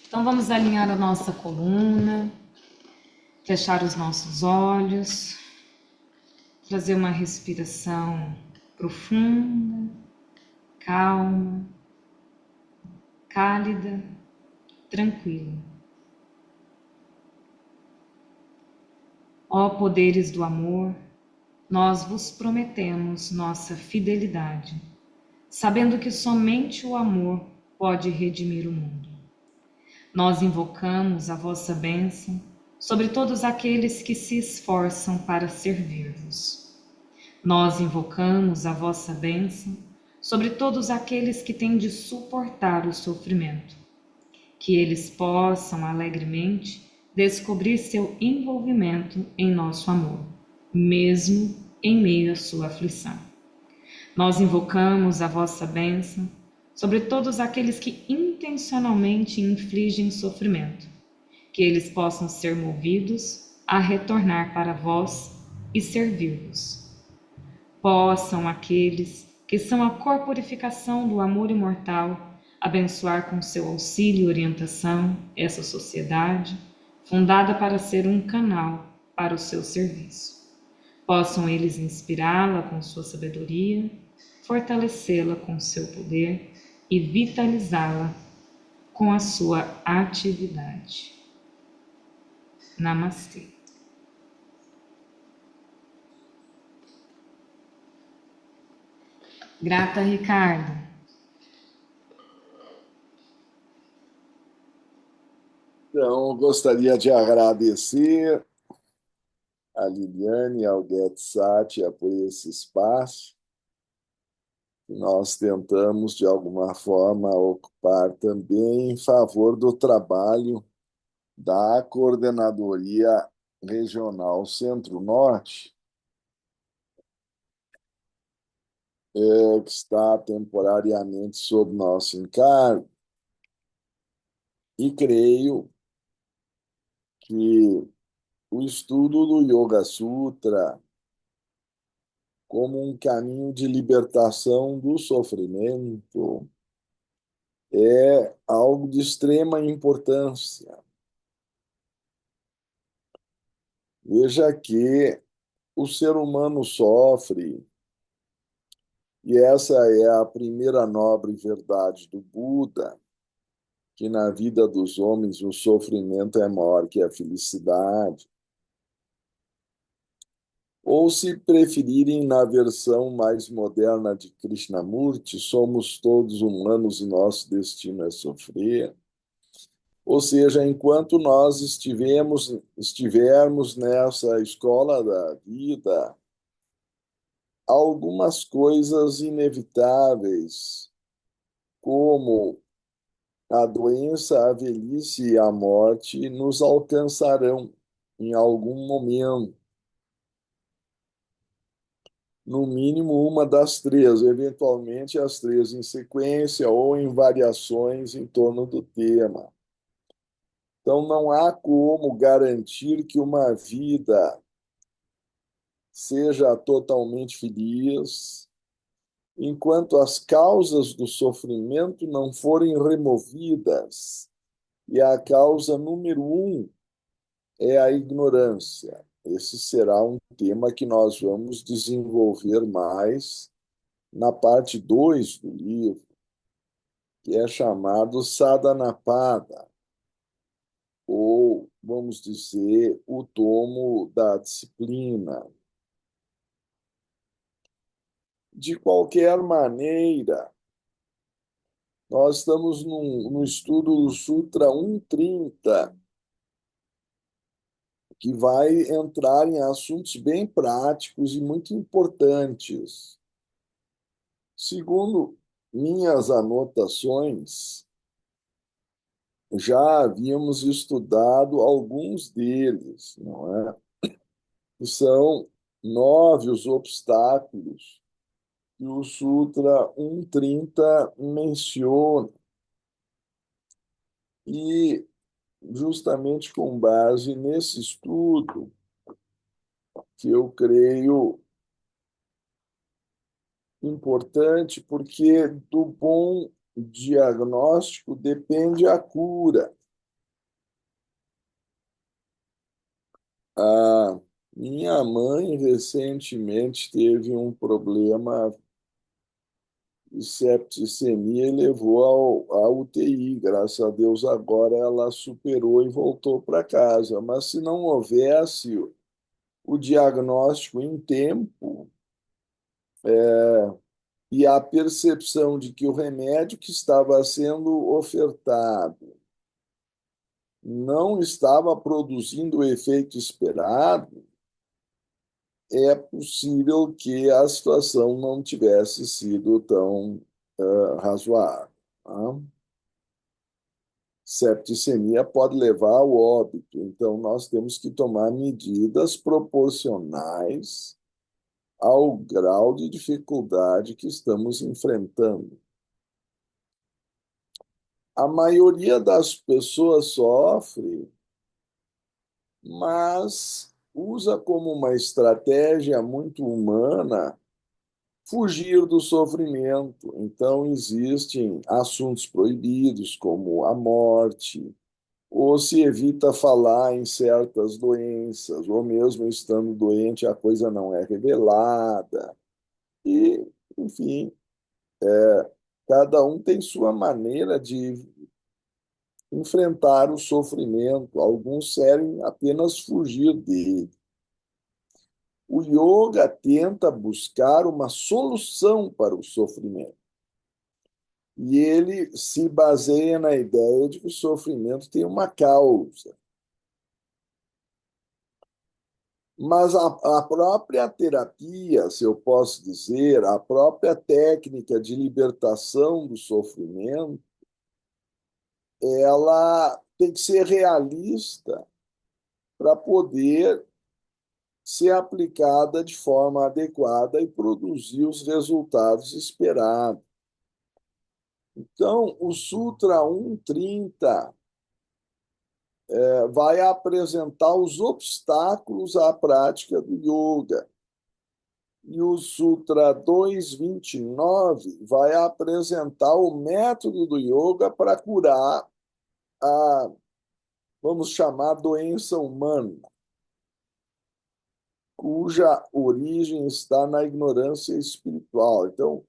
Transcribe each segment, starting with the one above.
Então vamos alinhar a nossa coluna, fechar os nossos olhos, trazer uma respiração profunda, calma, cálida, tranquila. Ó poderes do amor, nós vos prometemos nossa fidelidade, sabendo que somente o amor pode redimir o mundo. Nós invocamos a vossa bênção sobre todos aqueles que se esforçam para servir-vos. Nós invocamos a vossa bênção sobre todos aqueles que têm de suportar o sofrimento, que eles possam alegremente descobrir seu envolvimento em nosso amor, mesmo em meio à sua aflição. Nós invocamos a vossa bênção sobre todos aqueles que intencionalmente infligem sofrimento, que eles possam ser movidos a retornar para vós e servir-vos. Possam aqueles que são a corporificação do amor imortal abençoar com seu auxílio e orientação essa sociedade, fundada para ser um canal para o seu serviço. Possam eles inspirá-la com sua sabedoria, fortalecê-la com seu poder e vitalizá-la com a sua atividade. Namastê. Grata, Ricardo. Então, gostaria de agradecer a Liliane e ao Get Satya por esse espaço que nós tentamos, de alguma forma, ocupar também em favor do trabalho da Coordenadoria Regional Centro-Norte, que está temporariamente sob nosso encargo, e creio que o estudo do Yoga Sutra como um caminho de libertação do sofrimento é algo de extrema importância. Veja que o ser humano sofre, e essa é a primeira nobre verdade do Buda, que na vida dos homens o sofrimento é maior que a felicidade. Ou, se preferirem, na versão mais moderna de Krishnamurti, somos todos humanos e nosso destino é sofrer. Ou seja, enquanto nós estivermos nessa escola da vida, algumas coisas inevitáveis, como a doença, a velhice e a morte, nos alcançarão em algum momento, no mínimo uma das três, eventualmente as três em sequência ou em variações em torno do tema. Então, não há como garantir que uma vida seja totalmente feliz enquanto as causas do sofrimento não forem removidas. E a causa número um é a ignorância. Esse será um tema que nós vamos desenvolver mais na parte 2 do livro, que é chamado Sadhanapada, ou, vamos dizer, o tomo da disciplina. De qualquer maneira, nós estamos no estudo do Sutra 130, que vai entrar em assuntos bem práticos e muito importantes. Segundo minhas anotações, já havíamos estudado alguns deles, não é? Que são 9 os obstáculos que o Sutra 130 menciona. E, justamente com base nesse estudo, que eu creio importante, porque do bom diagnóstico depende a cura. A minha mãe recentemente teve um problema de septicemia e levou à UTI. Graças a Deus, agora ela superou e voltou para casa. Mas se não houvesse o diagnóstico em tempo e a percepção de que o remédio que estava sendo ofertado não estava produzindo o efeito esperado, é possível que a situação não tivesse sido tão razoável. Tá? Septicemia pode levar ao óbito, então nós temos que tomar medidas proporcionais ao grau de dificuldade que estamos enfrentando. A maioria das pessoas sofre, mas usa como uma estratégia muito humana fugir do sofrimento. Então, existem assuntos proibidos, como a morte, ou se evita falar em certas doenças, ou mesmo estando doente, a coisa não é revelada. E, enfim, cada um tem sua maneira de enfrentar o sofrimento. Alguns querem apenas fugir dele. O yoga tenta buscar uma solução para o sofrimento. E ele se baseia na ideia de que o sofrimento tem uma causa. Mas a própria terapia, se eu posso dizer, a própria técnica de libertação do sofrimento, ela tem que ser realista para poder ser aplicada de forma adequada e produzir os resultados esperados. Então, o Sutra 130 vai apresentar os obstáculos à prática do yoga. E o Sutra 229 vai apresentar o método do yoga para curar a, vamos chamar, doença humana, cuja origem está na ignorância espiritual. Então,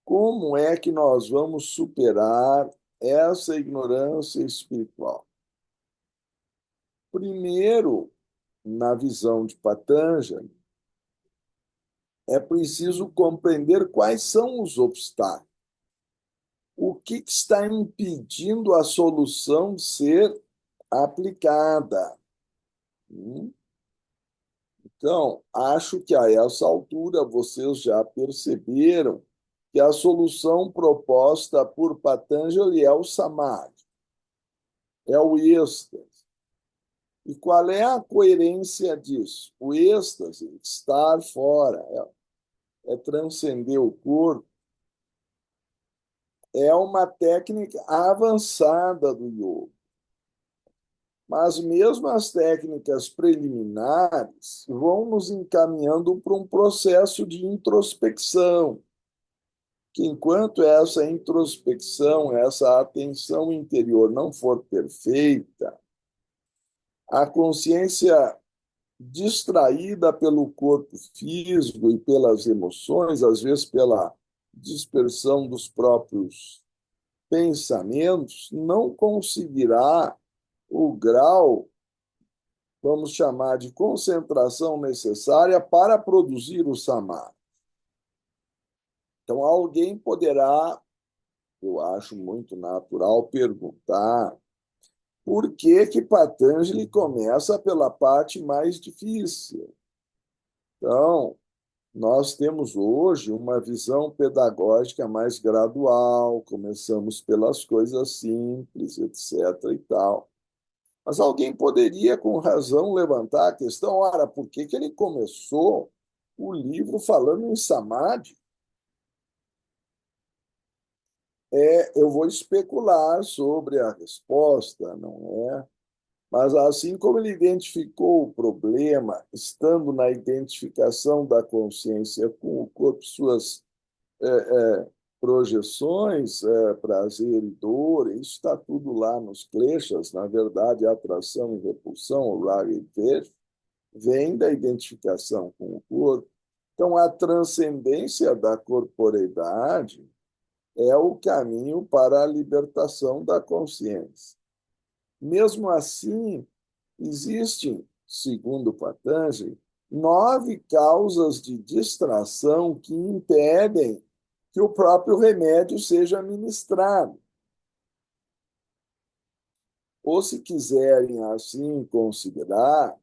como é que nós vamos superar essa ignorância espiritual? Primeiro, na visão de Patanjali, é preciso compreender quais são os obstáculos. O que está impedindo a solução de ser aplicada? Então, acho que a essa altura vocês já perceberam que a solução proposta por Patanjali é o samadhi, é o êxtase. E qual é a coerência disso? O êxtase, estar fora, é transcender o corpo, é uma técnica avançada do yoga. Mas mesmo as técnicas preliminares vão nos encaminhando para um processo de introspecção, que enquanto essa introspecção, essa atenção interior não for perfeita, a consciência distraída pelo corpo físico e pelas emoções, às vezes pela dispersão dos próprios pensamentos, não conseguirá o grau, vamos chamar de concentração necessária para produzir o samadhi. Então, alguém poderá, eu acho muito natural, perguntar por que que Patanjali começa pela parte mais difícil. Então, nós temos hoje uma visão pedagógica mais gradual, começamos pelas coisas simples, etc. e tal. Mas alguém poderia, com razão, levantar a questão: ora, por que que ele começou o livro falando em samadhi? Eu vou especular sobre a resposta, não é? Mas assim como ele identificou o problema, estando na identificação da consciência com o corpo, suas projeções, prazer e dor, isso está tudo lá nos kleshas, na verdade, atração e repulsão, o raga e dvesh. vem da identificação com o corpo. Então, a transcendência da corporeidade é o caminho para a libertação da consciência. Mesmo assim, existem, segundo Patanjali, 9 causas de distração que impedem que o próprio remédio seja administrado. Ou, se quiserem assim considerar,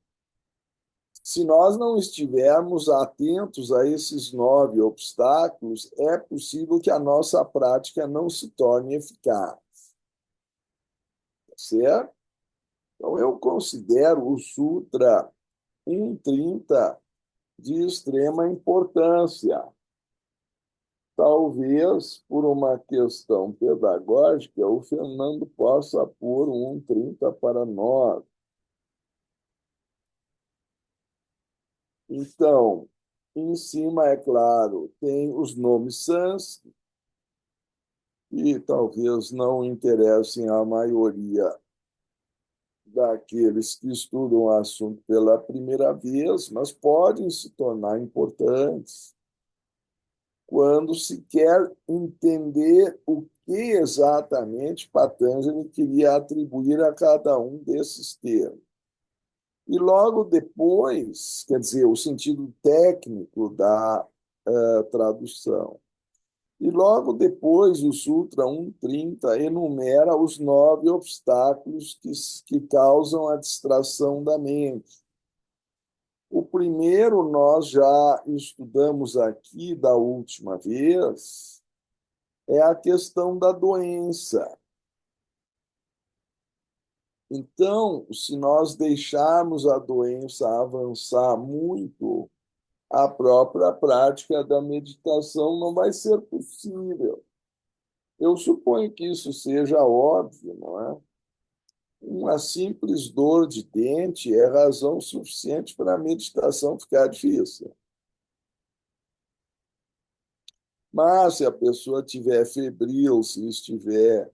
se nós não estivermos atentos a esses 9 obstáculos, é possível que a nossa prática não se torne eficaz, certo? Então, eu considero o Sutra 1.30 de extrema importância. Talvez, por uma questão pedagógica, o Fernando possa pôr o 1.30 para nós. Então, em cima, é claro, tem os nomes sânscritos, e talvez não interessem à maioria daqueles que estudam o assunto pela primeira vez, mas podem se tornar importantes quando se quer entender o que exatamente Patanjali queria atribuir a cada um desses termos. E logo depois, quer dizer, o sentido técnico da tradução. E logo depois, o Sutra 1.30 enumera os 9 obstáculos que causam a distração da mente. O primeiro nós já estudamos aqui da última vez, é a questão da doença. Então, se nós deixarmos a doença avançar muito, a própria prática da meditação não vai ser possível. Eu suponho que isso seja óbvio, não é? Uma simples dor de dente é razão suficiente para a meditação ficar difícil. Mas se a pessoa tiver febril, se estiver,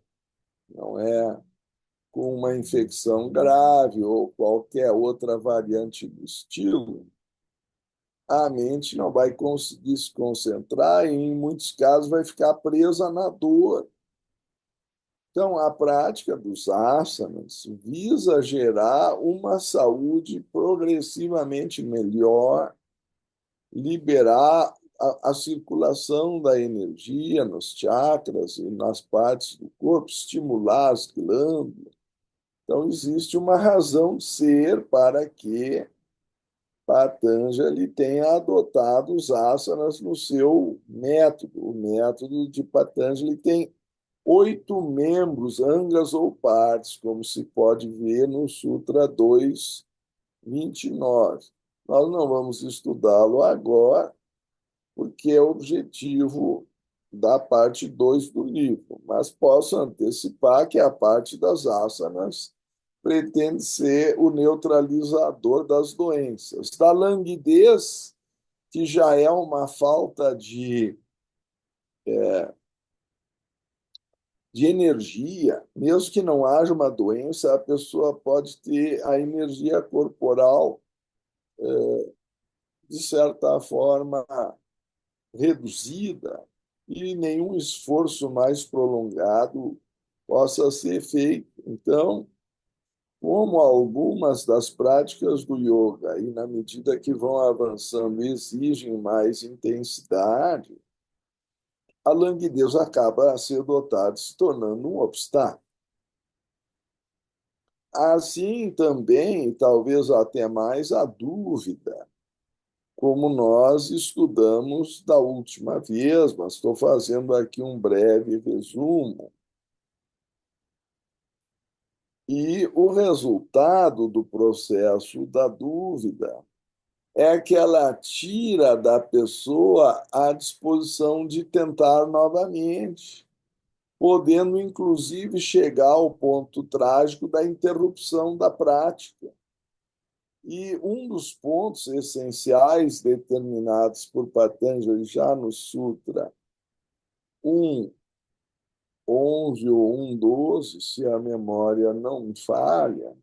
não é, com uma infecção grave ou qualquer outra variante do estilo, a mente não vai conseguir se concentrar e, em muitos casos, vai ficar presa na dor. Então, a prática dos asanas visa gerar uma saúde progressivamente melhor, liberar a circulação da energia nos chakras e nas partes do corpo, estimular as glândulas. Então, existe uma razão de ser para que Patanjali tenha adotado os asanas no seu método. O método de Patanjali tem 8 membros, angas ou partes, como se pode ver no Sutra 2.29. Nós não vamos estudá-lo agora, porque é o objetivo da parte 2 do livro, mas posso antecipar que a parte das asanas pretende ser o neutralizador das doenças. Da languidez, que já é uma falta de energia, mesmo que não haja uma doença, a pessoa pode ter a energia corporal, de certa forma, reduzida e nenhum esforço mais prolongado possa ser feito. Então, como algumas das práticas do yoga, e na medida que vão avançando, exigem mais intensidade, a languidez acaba a ser dotada, se tornando um obstáculo. Assim também, talvez até mais, a dúvida, como nós estudamos da última vez, mas estou fazendo aqui um breve resumo. E o resultado do processo da dúvida é que ela tira da pessoa a disposição de tentar novamente, podendo inclusive chegar ao ponto trágico da interrupção da prática. E um dos pontos essenciais determinados por Patanjali já no Sutra 1.11 ou 1.12, se a memória não me falha,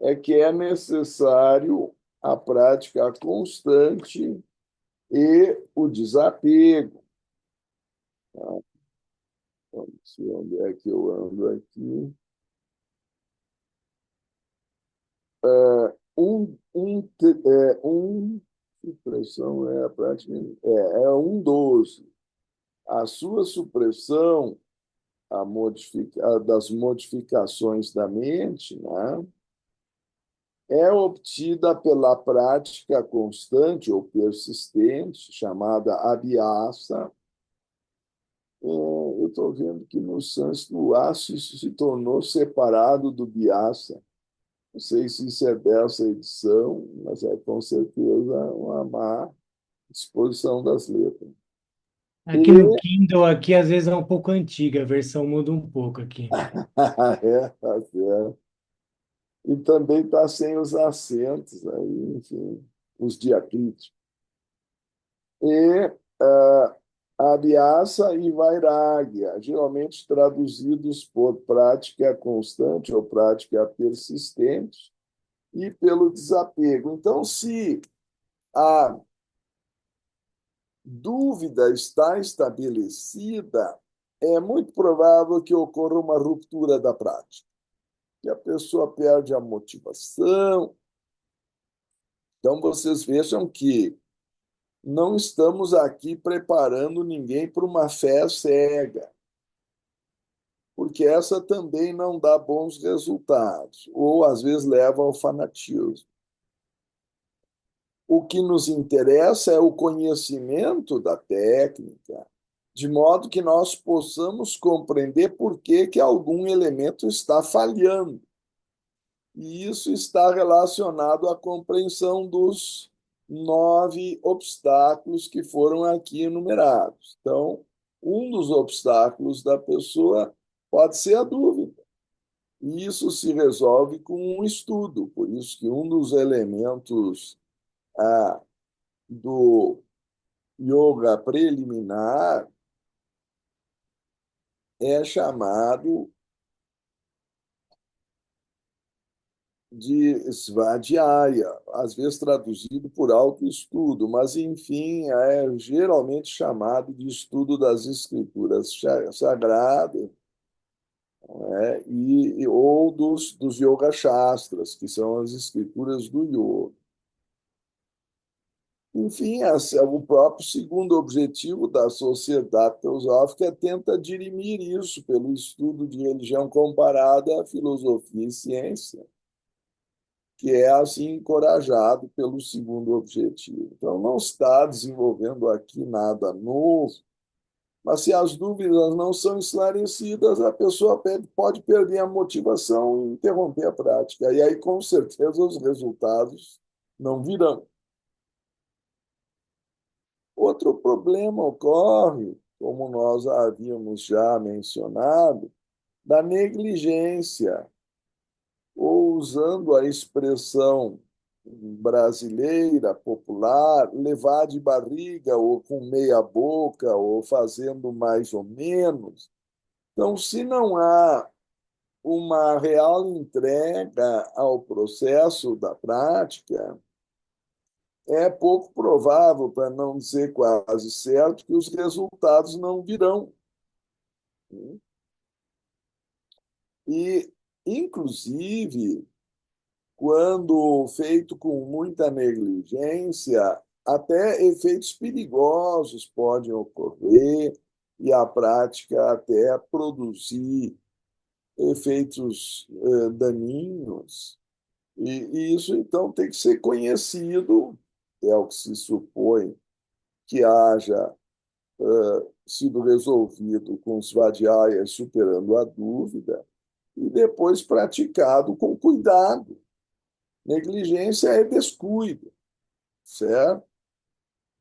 é que é necessário a prática constante e o desapego. Vamos ver onde é que eu ando aqui. Supressão é a prática. É 1,12. A sua supressão das modificações da mente, né, é obtida pela prática constante ou persistente, chamada abhyasa. Eu estou vendo que no sânscrito o aço se tornou separado do biasa. Não sei se isso é dessa edição, mas é com certeza uma má disposição das letras. Aqui no E Kindle, aqui às vezes é um pouco antiga, a versão muda um pouco aqui. tá certo. E também está sem os acentos, aí, enfim, os diacríticos. E Abhyasa e Vairagya, geralmente traduzidos por prática constante ou prática persistente, e pelo desapego. Então, se a dúvida está estabelecida, é muito provável que ocorra uma ruptura da prática, que a pessoa perde a motivação. Então, vocês vejam que não estamos aqui preparando ninguém para uma fé cega, porque essa também não dá bons resultados, ou às vezes leva ao fanatismo. O que nos interessa é o conhecimento da técnica, de modo que nós possamos compreender por que, que algum elemento está falhando. E isso está relacionado à compreensão dos 9 obstáculos que foram aqui enumerados. Então, um dos obstáculos da pessoa pode ser a dúvida. E isso se resolve com um estudo. Por isso que um dos elementos do yoga preliminar é chamado de svadhyaya, às vezes traduzido por autoestudo, mas, enfim, é geralmente chamado de estudo das escrituras sagradas, né? Ou dos Yoga Shastras, que são as escrituras do yoga. Enfim, o próprio segundo objetivo da sociedade teosófica tenta dirimir isso pelo estudo de religião comparada à filosofia e ciência, que é assim encorajado pelo segundo objetivo. Então, não está desenvolvendo aqui nada novo, mas se as dúvidas não são esclarecidas, a pessoa pode perder a motivação e interromper a prática. E aí, com certeza, os resultados não virão. Outro problema ocorre, como nós havíamos já mencionado, da negligência, ou usando a expressão brasileira, popular, levar de barriga, ou com meia boca, ou fazendo mais ou menos. Então, se não há uma real entrega ao processo da prática, é pouco provável, para não dizer quase certo, que os resultados não virão. E, inclusive, quando feito com muita negligência, até efeitos perigosos podem ocorrer e a prática até produzir efeitos daninhos. E isso, então, tem que ser conhecido, é o que se supõe que haja sido resolvido com os vadhyayas superando a dúvida e depois praticado com cuidado. Negligência é descuido, certo?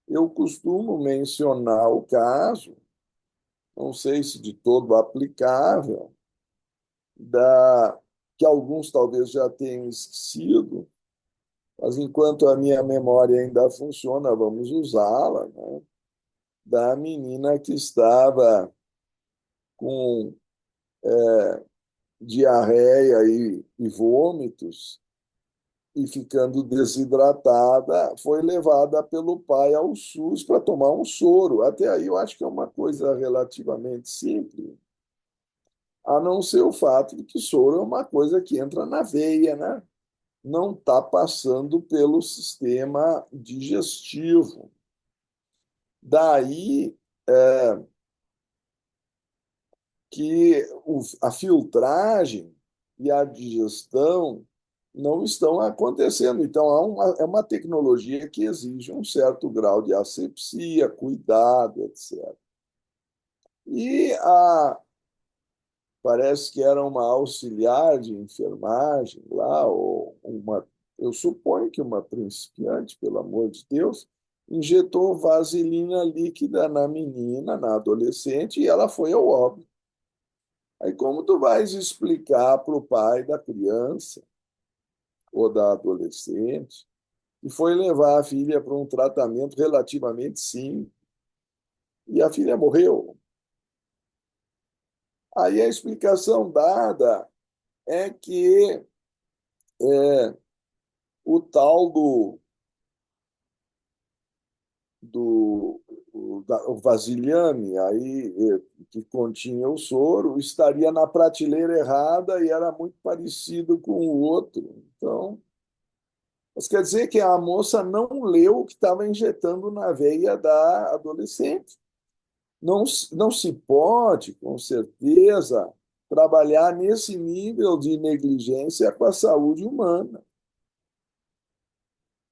Eu costumo mencionar o caso, não sei se de todo aplicável, que alguns talvez já tenham esquecido, mas enquanto a minha memória ainda funciona, vamos usá-la, né? Da menina que estava com diarreia e vômitos, e ficando desidratada, foi levada pelo pai ao SUS para tomar um soro. Até aí eu acho que é uma coisa relativamente simples, a não ser o fato de que soro é uma coisa que entra na veia, né? Não está passando pelo sistema digestivo. Daí que a filtragem e a digestão não estão acontecendo. Então, é uma tecnologia que exige um certo grau de asepsia, cuidado, etc. E parece que era uma auxiliar de enfermagem lá, ou eu suponho que uma principiante, pelo amor de Deus, injetou vaselina líquida na menina, na adolescente, e ela foi ao óbito. Aí, como tu vais explicar para o pai da criança ou da adolescente que foi levar a filha para um tratamento relativamente simples e a filha morreu? Aí a explicação dada é que o tal o vasilhame aí, que continha o soro, estaria na prateleira errada e era muito parecido com o outro. Então, mas quer dizer que a moça não leu o que estava injetando na veia da adolescente. Não, não se pode, com certeza, trabalhar nesse nível de negligência com a saúde humana.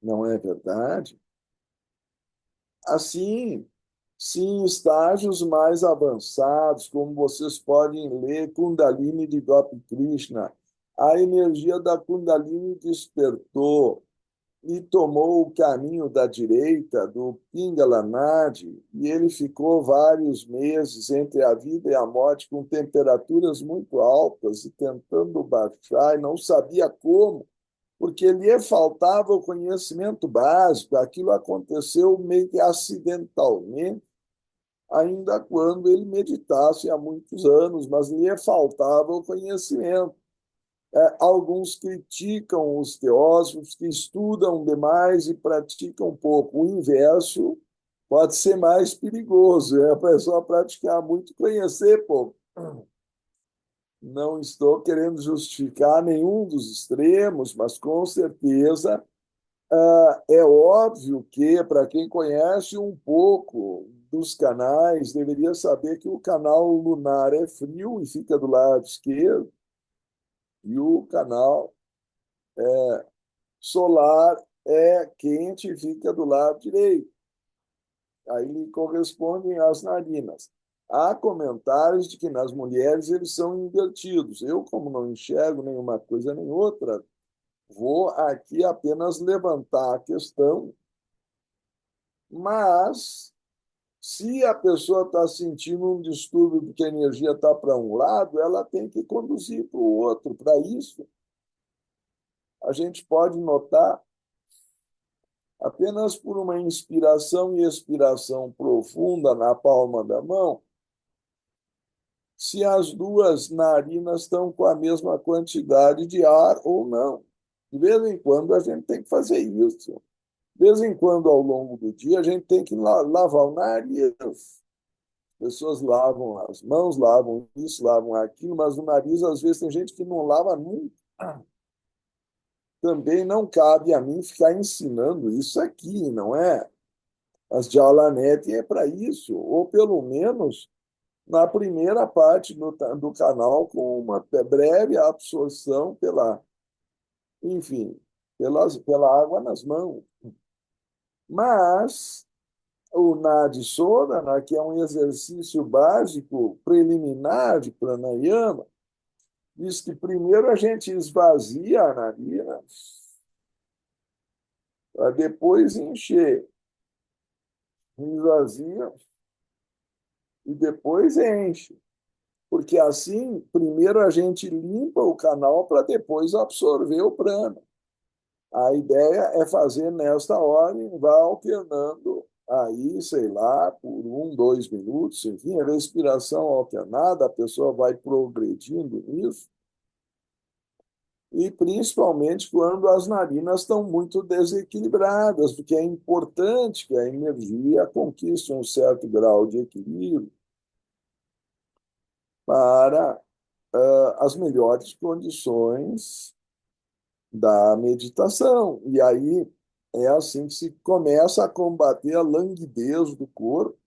Não é verdade? Assim, se em estágios mais avançados, como vocês podem ler Kundalini de Gopi Krishna, a energia da Kundalini despertou e tomou o caminho da direita do Pingala Nadi, e ele ficou vários meses entre a vida e a morte com temperaturas muito altas e tentando baixar, e não sabia como, porque lhe faltava o conhecimento básico. Aquilo aconteceu meio que acidentalmente, ainda quando ele meditasse há muitos anos, mas lhe faltava o conhecimento. Alguns criticam os teósofos que estudam demais e praticam pouco. O inverso pode ser mais perigoso, é a pessoa praticar muito e conhecer pouco. Não estou querendo justificar nenhum dos extremos, mas com certeza é óbvio que, para quem conhece um pouco dos canais, deveria saber que o canal lunar é frio e fica do lado esquerdo, e o canal solar é quente e fica do lado direito. Aí correspondem às narinas. Há comentários de que nas mulheres eles são invertidos. Eu, como não enxergo nenhuma coisa nem outra, vou aqui apenas levantar a questão, mas se a pessoa está sentindo um distúrbio porque a energia está para um lado, ela tem que conduzir para o outro. Para isso, a gente pode notar apenas por uma inspiração e expiração profunda na palma da mão, se as duas narinas estão com a mesma quantidade de ar ou não. De vez em quando a gente tem que fazer isso. De vez em quando, ao longo do dia, a gente tem que lavar o nariz. As pessoas lavam as mãos, lavam isso, lavam aquilo, mas o nariz, às vezes, tem gente que não lava nunca. Também não cabe a mim ficar ensinando isso aqui, não é? As de Aulanet é para isso, ou pelo menos na primeira parte do canal, com uma breve absorção enfim, pela água nas mãos. Mas o Nadi Sodhana, que é um exercício básico preliminar de pranayama, diz que primeiro a gente esvazia a narina para depois encher. Esvazia e depois enche. Porque assim, primeiro a gente limpa o canal para depois absorver o prana. A ideia é fazer nesta ordem, vai alternando aí, sei lá, por 1, 2 minutos, enfim, a respiração alternada, a pessoa vai progredindo nisso. e principalmente quando as narinas estão muito desequilibradas, porque é importante que a energia conquiste um certo grau de equilíbrio para as melhores condições da meditação. E aí é assim que se começa a combater a languidez do corpo.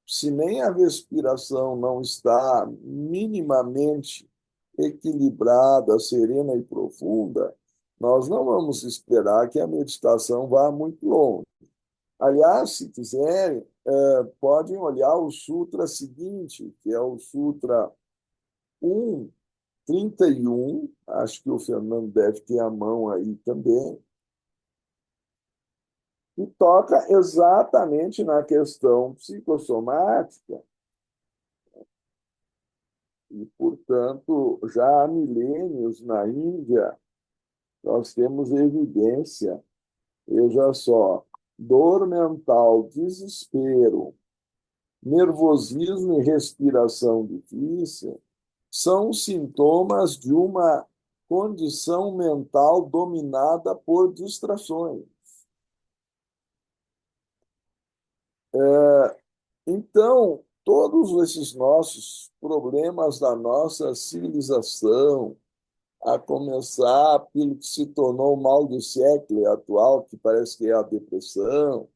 Se nem a respiração não está minimamente equilibrada, serena e profunda, nós não vamos esperar que a meditação vá muito longe. Aliás, se quiserem, podem olhar o sutra seguinte, que é o Sutra 131, acho que o Fernando deve ter a mão aí também, e toca exatamente na questão psicossomática. E, portanto, já há milênios na Índia, nós temos evidência, veja só, dor mental, desespero, nervosismo e respiração difícil são sintomas de uma condição mental dominada por distrações. Então, todos esses nossos problemas da nossa civilização, a começar pelo que se tornou o mal do século atual, que parece que é a depressão,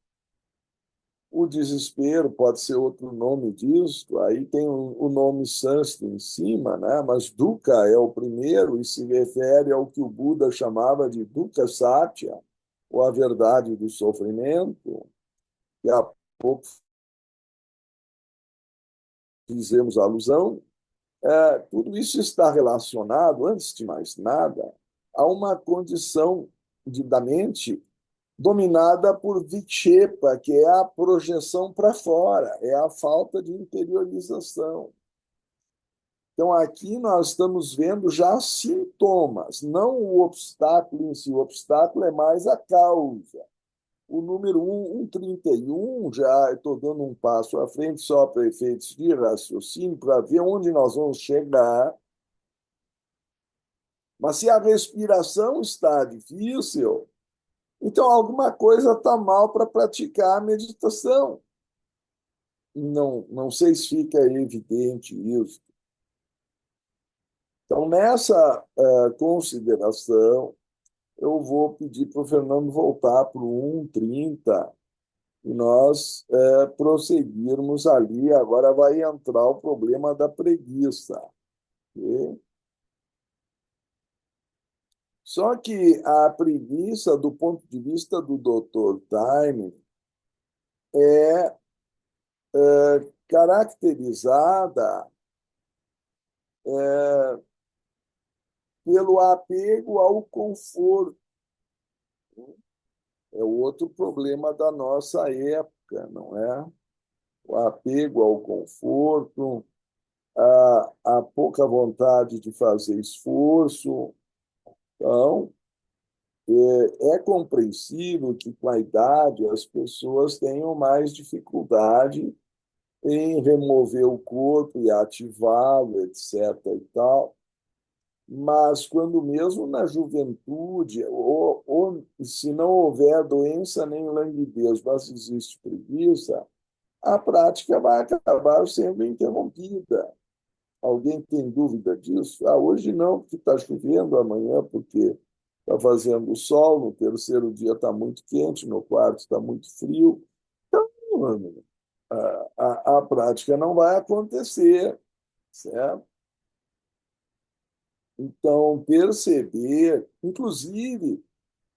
o desespero pode ser outro nome disso, aí tem o nome sânscrito em cima, né? Mas dukkha é o primeiro e se refere ao que o Buda chamava de dukkha satya, ou a verdade do sofrimento, que há pouco fizemos alusão. Tudo isso está relacionado, antes de mais nada, a uma condição da mente dominada por vikshepa, que é a projeção para fora, é a falta de interiorização. Então, aqui nós estamos vendo já sintomas, não o obstáculo em si. O obstáculo é mais a causa. O número 131, já estou dando um passo à frente só para efeitos de raciocínio, para ver onde nós vamos chegar. Mas se a respiração está difícil, então alguma coisa está mal para praticar a meditação. Não sei se fica evidente isso. Então, nessa consideração, eu vou pedir para o Fernando voltar para o 1:30 e nós prosseguirmos ali. Agora vai entrar o problema da preguiça. Ok? Só que a preguiça, do ponto de vista do Dr. Time, é caracterizada pelo apego ao conforto. É outro problema da nossa época, não é? O apego ao conforto, a pouca vontade de fazer esforço. Então, é compreensível que, com a idade, as pessoas tenham mais dificuldade em remover o corpo e ativá-lo, etc. e tal. Mas quando mesmo na juventude, ou se não houver doença nem languidez, mas existe preguiça, a prática vai acabar sendo interrompida. Alguém tem dúvida disso? Hoje não, porque está chovendo, amanhã porque está fazendo sol, no terceiro dia está muito quente, no quarto está muito frio. Então, a prática não vai acontecer, certo? Então, perceber, inclusive,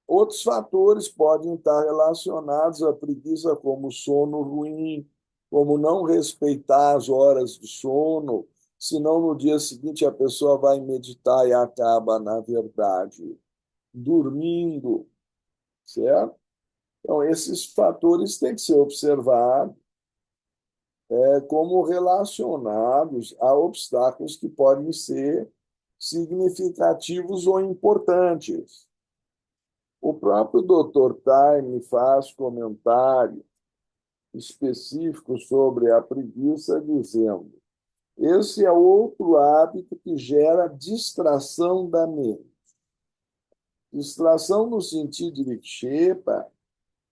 outros fatores podem estar relacionados à preguiça, como sono ruim, como não respeitar as horas de sono, senão no dia seguinte a pessoa vai meditar e acaba, na verdade, dormindo, certo? Então, esses fatores têm que ser observados como relacionados a obstáculos que podem ser significativos ou importantes. O próprio Dr. Time faz comentário específico sobre a preguiça, dizendo: esse é outro hábito que gera distração da mente. Distração no sentido de Vikshepa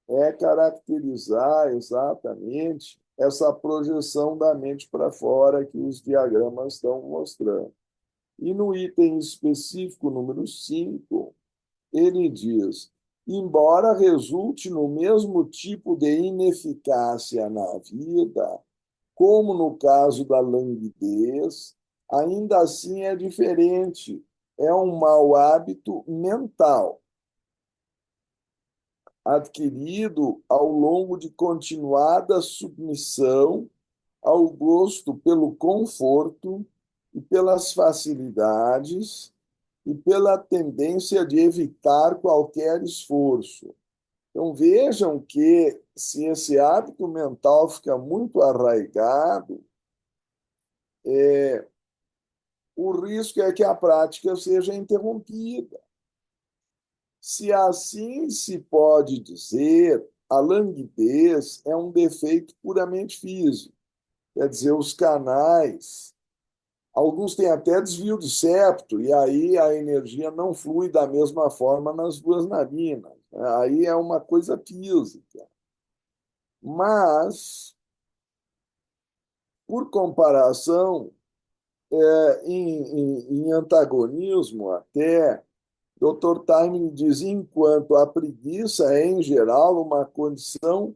é caracterizar exatamente essa projeção da mente para fora que os diagramas estão mostrando. E no item específico número 5 ele diz: embora resulte no mesmo tipo de ineficácia na vida, como no caso da languidez, ainda assim é diferente. É um mau hábito mental, adquirido ao longo de continuada submissão ao gosto pelo conforto e pelas facilidades e pela tendência de evitar qualquer esforço. Então vejam que se esse hábito mental fica muito arraigado, o risco é que a prática seja interrompida. Se assim se pode dizer, a languidez é um defeito puramente físico. Quer dizer, os canais, alguns têm até desvio de septo, e aí a energia não flui da mesma forma nas duas narinas. Aí é uma coisa física. Mas, por comparação, em antagonismo até, Dr. Time diz: enquanto a preguiça é, em geral, uma condição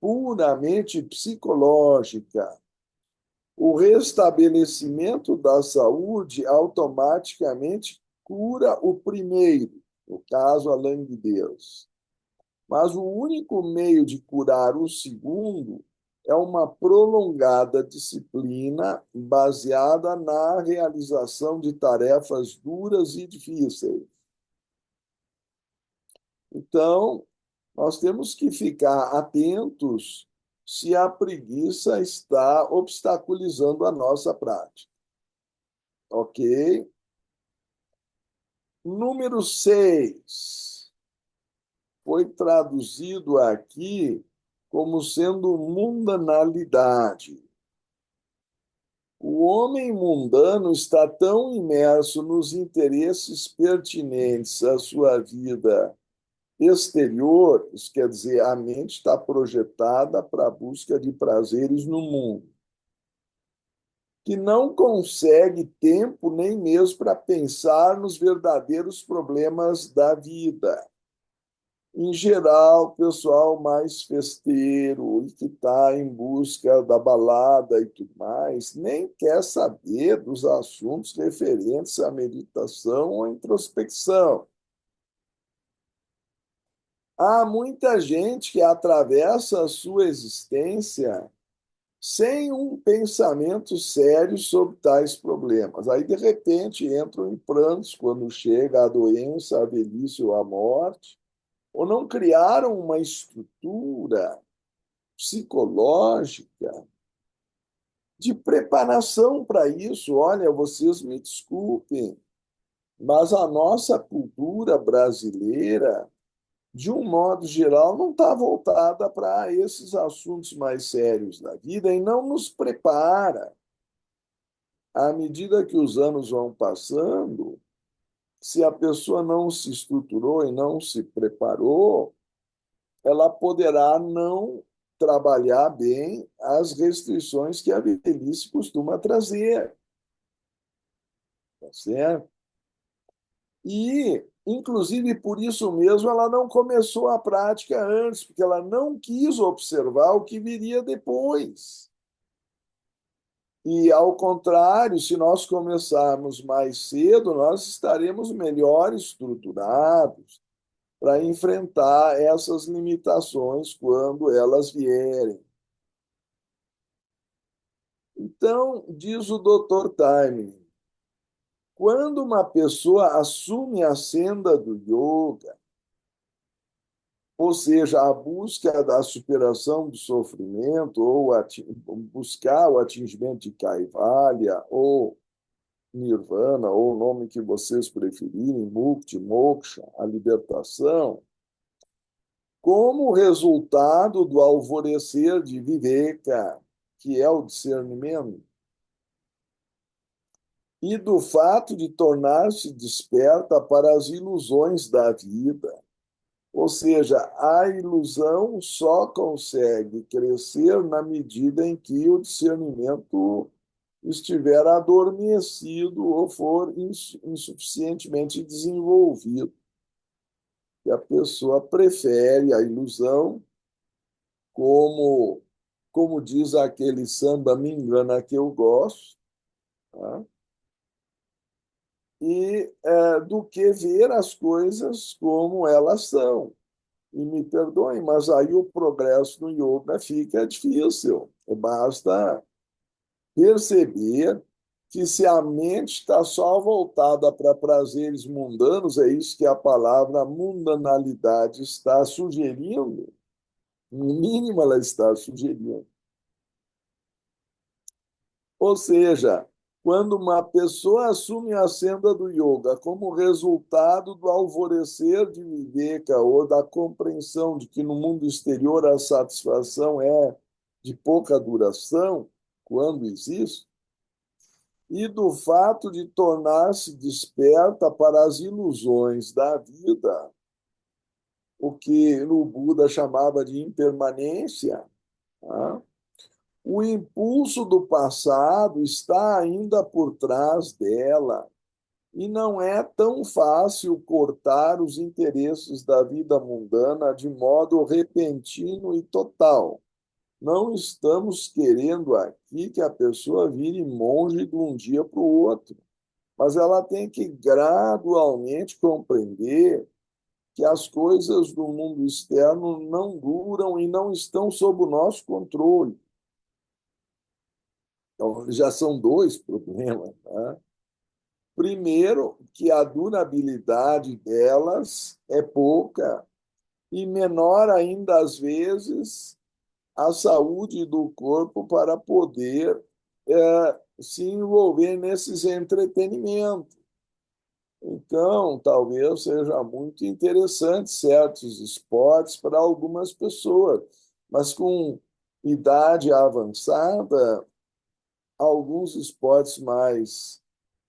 puramente psicológica, o restabelecimento da saúde automaticamente cura o primeiro, no caso, a languidez. Mas o único meio de curar o segundo é uma prolongada disciplina baseada na realização de tarefas duras e difíceis. Então, nós temos que ficar atentos se a preguiça está obstaculizando a nossa prática. Ok? Número 6 foi traduzido aqui como sendo mundanalidade. O homem mundano está tão imerso nos interesses pertinentes à sua vida exterior, isso quer dizer, a mente está projetada para a busca de prazeres no mundo, que não consegue tempo nem mesmo para pensar nos verdadeiros problemas da vida. Em geral, o pessoal mais festeiro e que está em busca da balada e tudo mais, nem quer saber dos assuntos referentes à meditação ou à introspecção. Há muita gente que atravessa a sua existência sem um pensamento sério sobre tais problemas. Aí, de repente, entram em prantos quando chega a doença, a velhice ou a morte, ou não criaram uma estrutura psicológica de preparação para isso. Olha, vocês me desculpem, mas a nossa cultura brasileira, de um modo geral, não está voltada para esses assuntos mais sérios da vida e não nos prepara. À medida que os anos vão passando, se a pessoa não se estruturou e não se preparou, ela poderá não trabalhar bem as restrições que a velhice costuma trazer, tá certo? E, inclusive, por isso mesmo, ela não começou a prática antes, porque ela não quis observar o que viria depois. E, ao contrário, se nós começarmos mais cedo, nós estaremos melhor estruturados para enfrentar essas limitações quando elas vierem. Então, diz o Dr. Time, quando uma pessoa assume a senda do yoga, ou seja, a busca da superação do sofrimento, ou buscar o atingimento de Kaivalya, ou Nirvana, ou o nome que vocês preferirem, Mukti, Moksha, a libertação, como resultado do alvorecer de Viveka, que é o discernimento, e do fato de tornar-se desperta para as ilusões da vida. Ou seja, a ilusão só consegue crescer na medida em que o discernimento estiver adormecido ou for insuficientemente desenvolvido. E a pessoa prefere a ilusão, como, como diz aquele samba Me Engana Que Eu Gosto, tá? Do que ver as coisas como elas são. E me perdoem, mas aí o progresso no yoga fica difícil. Basta perceber que se a mente está só voltada para prazeres mundanos, é isso que a palavra mundanalidade está sugerindo, no mínimo ela está sugerindo. Ou seja, quando uma pessoa assume a senda do yoga como resultado do alvorecer de Viveka ou da compreensão de que no mundo exterior a satisfação é de pouca duração, quando existe, e do fato de tornar-se desperta para as ilusões da vida, o que o Buda chamava de impermanência, tá? O impulso do passado está ainda por trás dela e não é tão fácil cortar os interesses da vida mundana de modo repentino e total. Não estamos querendo aqui que a pessoa vire monge de um dia para o outro, mas ela tem que gradualmente compreender que as coisas do mundo externo não duram e não estão sob o nosso controle. Então, já são dois problemas, tá? Primeiro, que a durabilidade delas é pouca e menor ainda, às vezes, a saúde do corpo para poder se envolver nesses entretenimentos. Então, talvez seja muito interessante certos esportes para algumas pessoas, mas com idade avançada, alguns esportes mais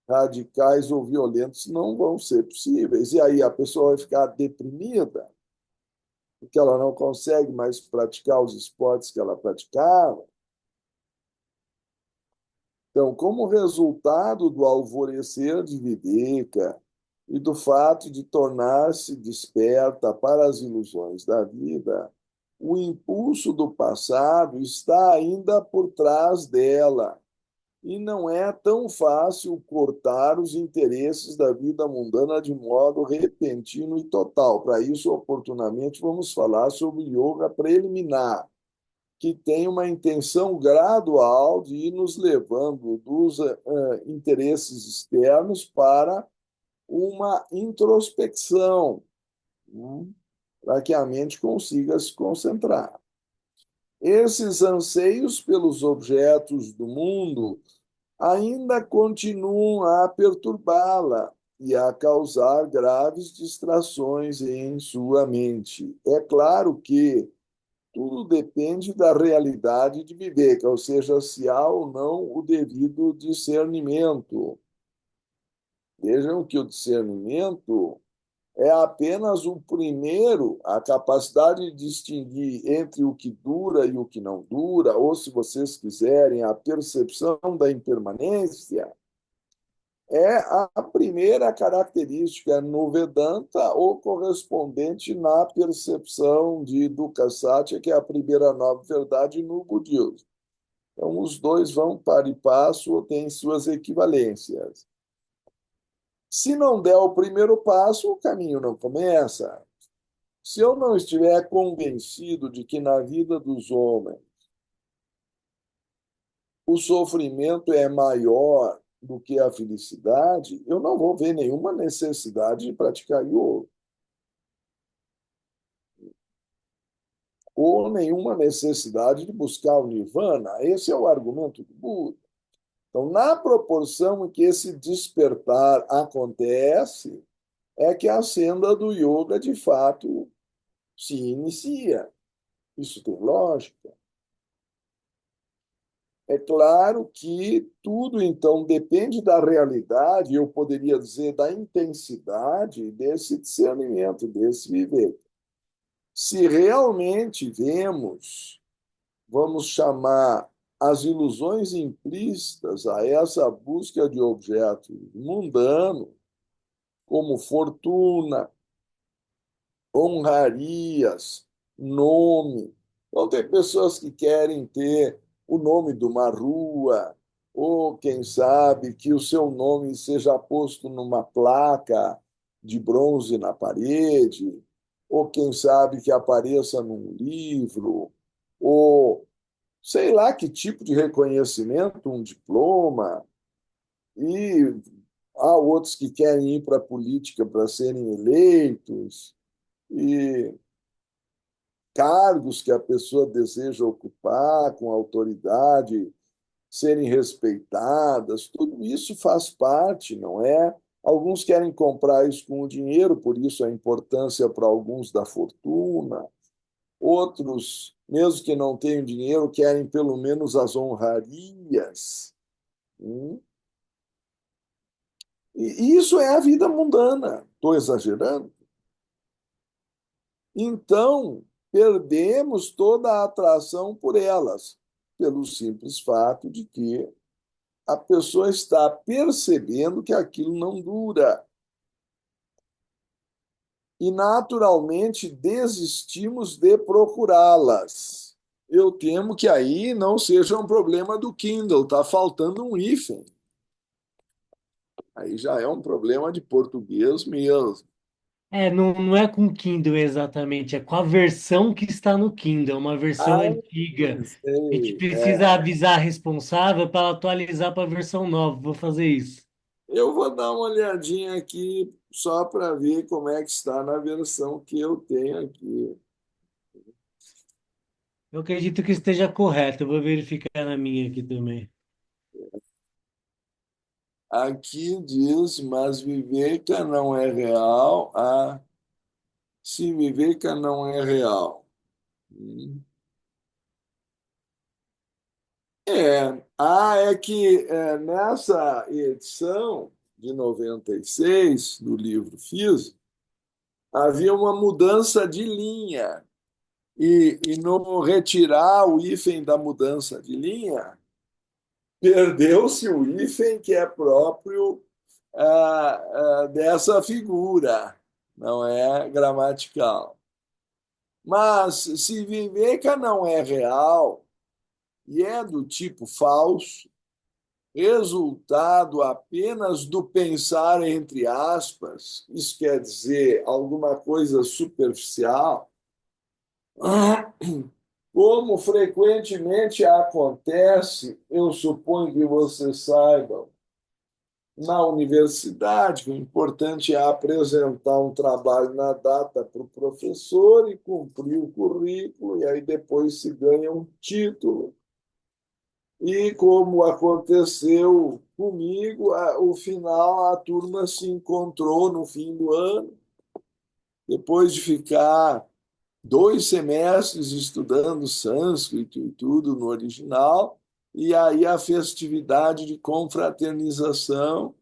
radicais ou violentos não vão ser possíveis. E aí a pessoa vai ficar deprimida, porque ela não consegue mais praticar os esportes que ela praticava. Então, como resultado do alvorecer de Viveka e do fato de tornar-se desperta para as ilusões da vida, o impulso do passado está ainda por trás dela e não é tão fácil cortar os interesses da vida mundana de modo repentino e total. Para isso, oportunamente, vamos falar sobre yoga preliminar, que tem uma intenção gradual de ir nos levando dos interesses externos para uma introspecção, né, para que a mente consiga se concentrar. Esses anseios pelos objetos do mundo ainda continuam a perturbá-la e a causar graves distrações em sua mente. É claro que tudo depende da realidade de viver, ou seja, se há ou não o devido discernimento. Vejam que o discernimento é apenas o primeiro, a capacidade de distinguir entre o que dura e o que não dura, ou, se vocês quiserem, a percepção da impermanência, é a primeira característica no Vedanta ou correspondente na percepção de Dukkha Satya, que é a primeira nova verdade no budismo. Então, os dois vão para e passo ou têm suas equivalências. Se não der o primeiro passo, o caminho não começa. Se eu não estiver convencido de que na vida dos homens o sofrimento é maior do que a felicidade, eu não vou ver nenhuma necessidade de praticar yoga, ou nenhuma necessidade de buscar o nirvana. Esse é o argumento do Buda. Então, na proporção em que esse despertar acontece, é que a senda do yoga, de fato, se inicia. Isso tem lógica. É claro que tudo, então, depende da realidade, eu poderia dizer, da intensidade desse discernimento, desse viver. Se realmente vemos, vamos chamar as ilusões implícitas a essa busca de objetos mundanos, como fortuna, honrarias, nome. Então, tem pessoas que querem ter o nome de uma rua, ou quem sabe que o seu nome seja posto numa placa de bronze na parede, ou quem sabe que apareça num livro, ou sei lá que tipo de reconhecimento, um diploma. E há outros que querem ir para a política para serem eleitos. E cargos que a pessoa deseja ocupar com autoridade, serem respeitadas, tudo isso faz parte, não é? Alguns querem comprar isso com o dinheiro, por isso a importância para alguns da fortuna. Outros, mesmo que não tenham dinheiro, querem pelo menos as honrarias. Hum? E isso é a vida mundana. Estou exagerando? Então, perdemos toda a atração por elas, pelo simples fato de que a pessoa está percebendo que aquilo não dura. E, naturalmente, desistimos de procurá-las. Eu temo que aí não seja um problema do Kindle, está faltando um hífen. Aí já é um problema de português mesmo. Não é com o Kindle exatamente, é com a versão que está no Kindle, uma versão Ah, antiga. A gente sei. precisa avisar a responsável para ela atualizar para a versão nova. Vou fazer isso. Eu vou dar uma olhadinha aqui só para ver como é que está na versão que eu tenho aqui. Eu acredito que esteja correto. Eu vou verificar na minha aqui também. Aqui diz, mas Viveka não é real. Ah, se Viveka não é real. Hum. É que nessa edição de 96 do livro físico, havia uma mudança de linha. E no retirar o hífen da mudança de linha, perdeu-se o hífen que é próprio dessa figura, não é gramatical. Mas se Viveka não é real e é do tipo falso, resultado apenas do pensar entre aspas, isso quer dizer alguma coisa superficial, como frequentemente acontece, eu suponho que vocês saibam, na universidade, o importante é apresentar um trabalho na data para o professor e cumprir o currículo, e aí depois se ganha um título. E como aconteceu comigo, o final a turma se encontrou no fim do ano, depois de ficar 2 semestres estudando sânscrito e tudo no original, e aí a festividade de confraternização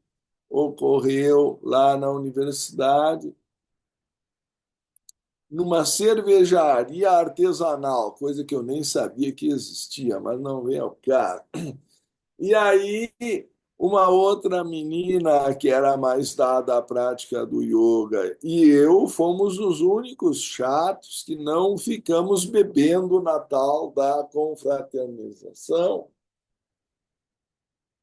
ocorreu lá na universidade, numa cervejaria artesanal, coisa que eu nem sabia que existia, mas não vem ao caso. E aí, uma outra menina que era mais dada à prática do yoga e eu fomos os únicos chatos que não ficamos bebendo na tal da confraternização.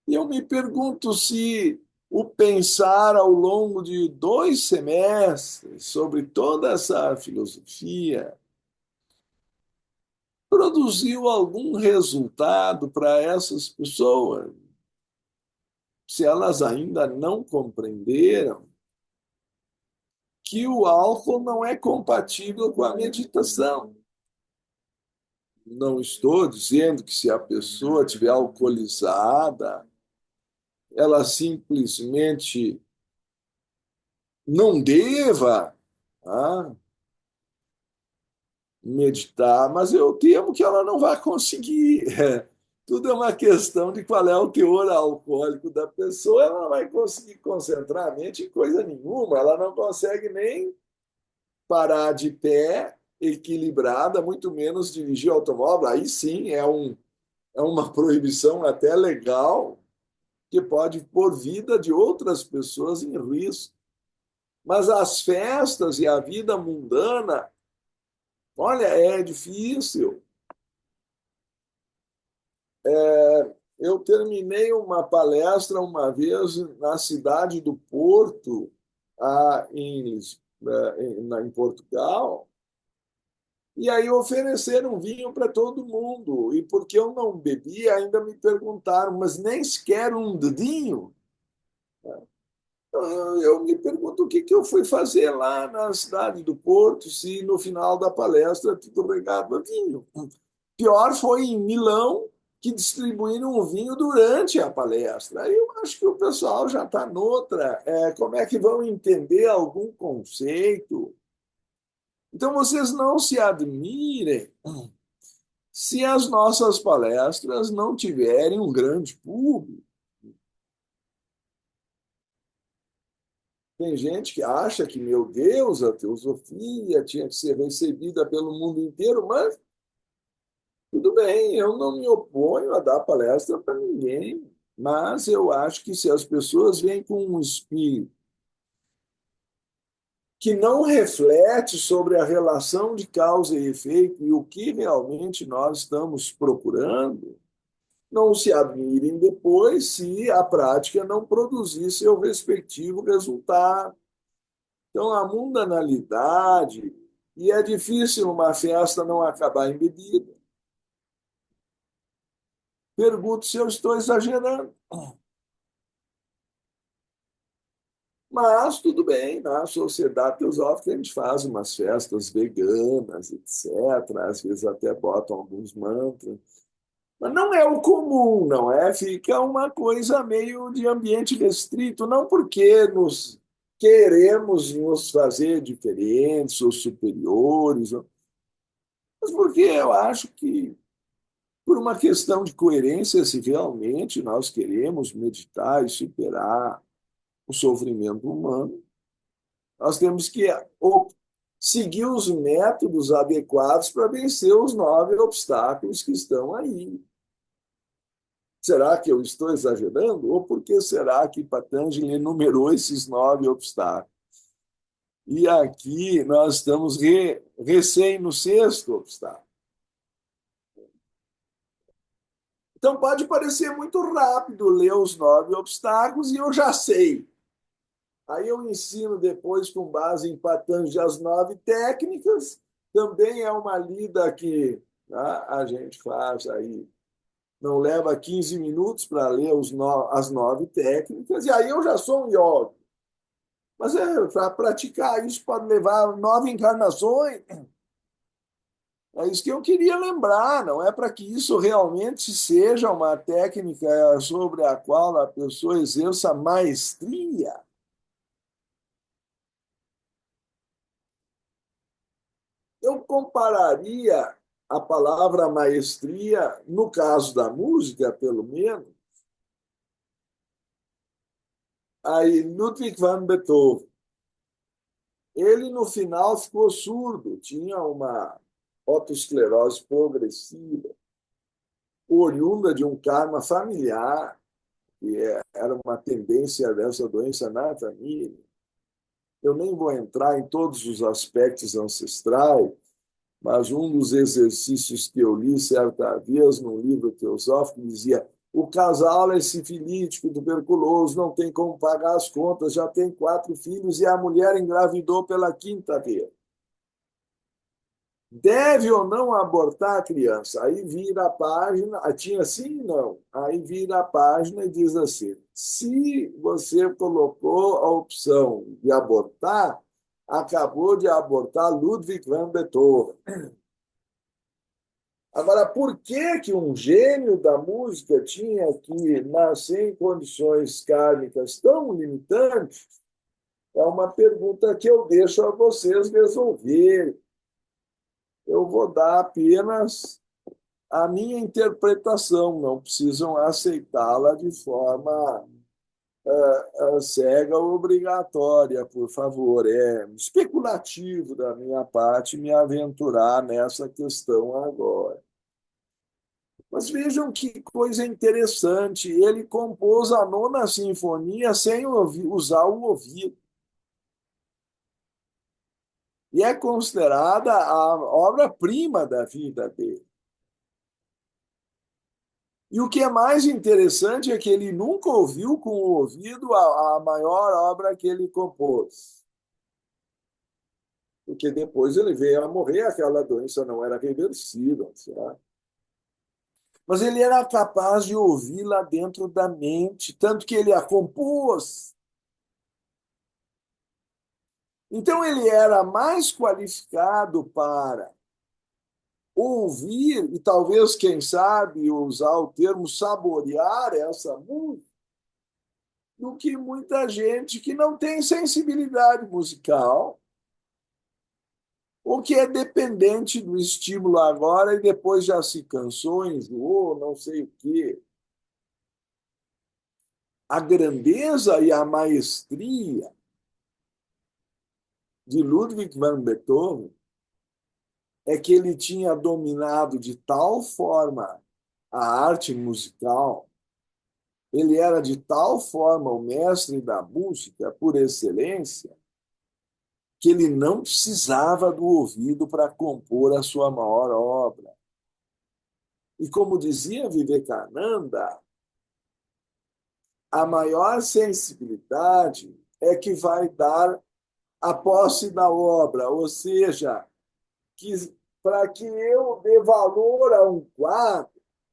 E eu me pergunto se o pensar ao longo de 2 semestres sobre toda essa filosofia produziu algum resultado para essas pessoas, se elas ainda não compreenderam que o álcool não é compatível com a meditação. Não estou dizendo que se a pessoa estiver alcoolizada, ela simplesmente não deva meditar, mas eu temo que ela não vai conseguir. tudo é uma questão de qual é o teor alcoólico da pessoa. Ela não vai conseguir concentrar a mente em coisa nenhuma, ela não consegue nem parar de pé equilibrada, muito menos dirigir automóvel. Aí sim é uma proibição até legal, que pode pôr vida de outras pessoas em risco. Mas as festas e a vida mundana, olha, é difícil. Eu terminei uma palestra uma vez na cidade do Porto, em Portugal, e aí ofereceram vinho para todo mundo. E porque eu não bebi, ainda me perguntaram, mas nem sequer um dedinho? Eu me pergunto o que que eu fui fazer lá na cidade do Porto, se no final da palestra tudo regado a vinho. Pior foi em Milão, que distribuíram o vinho durante a palestra. Aí eu acho que o pessoal já está noutra. Como é que vão entender algum conceito? Então, vocês não se admirem se as nossas palestras não tiverem um grande público. Tem gente que acha que, meu Deus, a teosofia tinha que ser recebida pelo mundo inteiro, mas tudo bem, eu não me oponho a dar palestra para ninguém, mas eu acho que se as pessoas vêm com um espírito que não reflete sobre a relação de causa e efeito e o que realmente nós estamos procurando, não se admirem depois se a prática não produzir seu respectivo resultado. Então, a mundanalidade, e é difícil uma festa não acabar em bebida. Pergunto se eu estou exagerando. Mas tudo bem, na sociedade teosófica a gente faz umas festas veganas, etc. Às vezes até botam alguns mantras. Mas não é o comum, não é? Fica uma coisa meio de ambiente restrito, não porque nos queremos nos fazer diferentes ou superiores, mas porque eu acho que, por uma questão de coerência, se realmente nós queremos meditar e superar o sofrimento humano, nós temos que seguir os métodos adequados para vencer os 9 obstáculos que estão aí. Será que eu estou exagerando? Ou por que será que Patanjali enumerou esses 9 obstáculos? E aqui nós estamos recém no 6º obstáculo. Então pode parecer muito rápido ler os 9 obstáculos e eu já sei. Aí eu ensino depois, com base em Patanjali, as 9 técnicas. Também é uma lida que, né, a gente faz aí. Não leva 15 minutos para ler as 9 técnicas, e aí eu já sou um yogi. Mas para praticar isso pode levar 9 encarnações. É isso que eu queria lembrar, não é para que isso realmente seja uma técnica sobre a qual a pessoa exerça maestria. Eu compararia a palavra maestria, no caso da música, pelo menos, a Ludwig van Beethoven. Ele, no final, ficou surdo, tinha uma otosclerose progressiva, oriunda de um karma familiar, que era uma tendência dessa doença na família. Eu nem vou entrar em todos os aspectos ancestrais, mas um dos exercícios que eu li certa vez num livro teosófico dizia: o casal é sifilítico, tuberculoso, não tem como pagar as contas, já tem 4 filhos e a mulher engravidou pela 5ª vez. Deve ou não abortar a criança? Aí vira a página, tinha sim e não. Aí vira a página e diz assim: se você colocou a opção de abortar, acabou de abortar Ludwig van Beethoven. Agora, por que que um gênio da música tinha que nascer em condições kármicas tão limitantes? É uma pergunta que eu deixo a vocês resolverem. Eu vou dar apenas a minha interpretação, não precisam aceitá-la de forma cega ou obrigatória, por favor. É especulativo da minha parte me aventurar nessa questão agora. Mas vejam que coisa interessante, ele compôs a nona sinfonia sem usar o ouvido. E é considerada a obra-prima da vida dele. E o que é mais interessante é que ele nunca ouviu com o ouvido a maior obra que ele compôs. Porque depois ele veio a morrer, aquela doença não era reversível, certo? Mas ele era capaz de ouvi-la dentro da mente, tanto que ele a compôs. Então ele era mais qualificado para ouvir e talvez, quem sabe, usar o termo saborear essa música, do que muita gente que não tem sensibilidade musical ou que é dependente do estímulo agora e depois já se cansou, enjoou, não sei o quê. A grandeza e a maestria de Ludwig van Beethoven é que ele tinha dominado de tal forma a arte musical, ele era de tal forma o mestre da música por excelência, que ele não precisava do ouvido para compor a sua maior obra. E como dizia Vivekananda, a maior sensibilidade é que vai dar a posse da obra, ou seja, que para que eu dê valor a um quadro,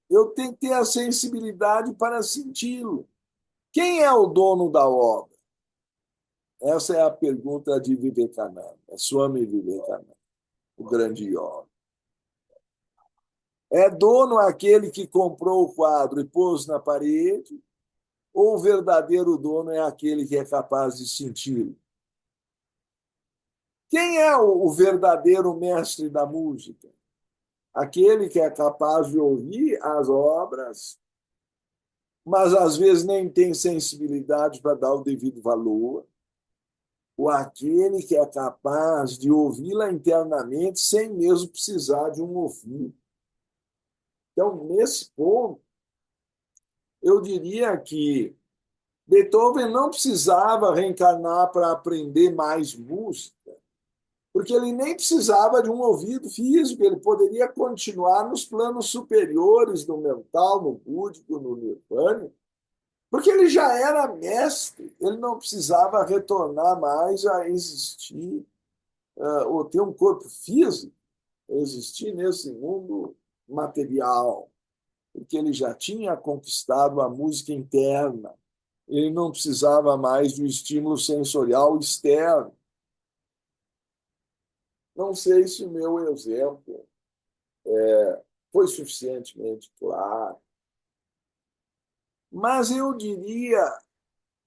eu tenho que ter a sensibilidade para senti-lo. Quem é o dono da obra? Essa é a pergunta de Vivekananda, Swami Vivekananda, o grande yogi. É dono aquele que comprou o quadro e pôs na parede, ou o verdadeiro dono é aquele que é capaz de senti-lo? Quem é o verdadeiro mestre da música? Aquele que é capaz de ouvir as obras, mas às vezes nem tem sensibilidade para dar o devido valor, ou aquele que é capaz de ouvi-la internamente sem mesmo precisar de um ouvido. Então, nesse ponto, eu diria que Beethoven não precisava reencarnar para aprender mais música, porque ele nem precisava de um ouvido físico, ele poderia continuar nos planos superiores do mental, no búdico, no nirvana, porque ele já era mestre, ele não precisava retornar mais a existir, ou ter um corpo físico, existir nesse mundo material, porque ele já tinha conquistado a música interna, ele não precisava mais do estímulo sensorial externo. Não sei se o meu exemplo foi suficientemente claro, mas eu diria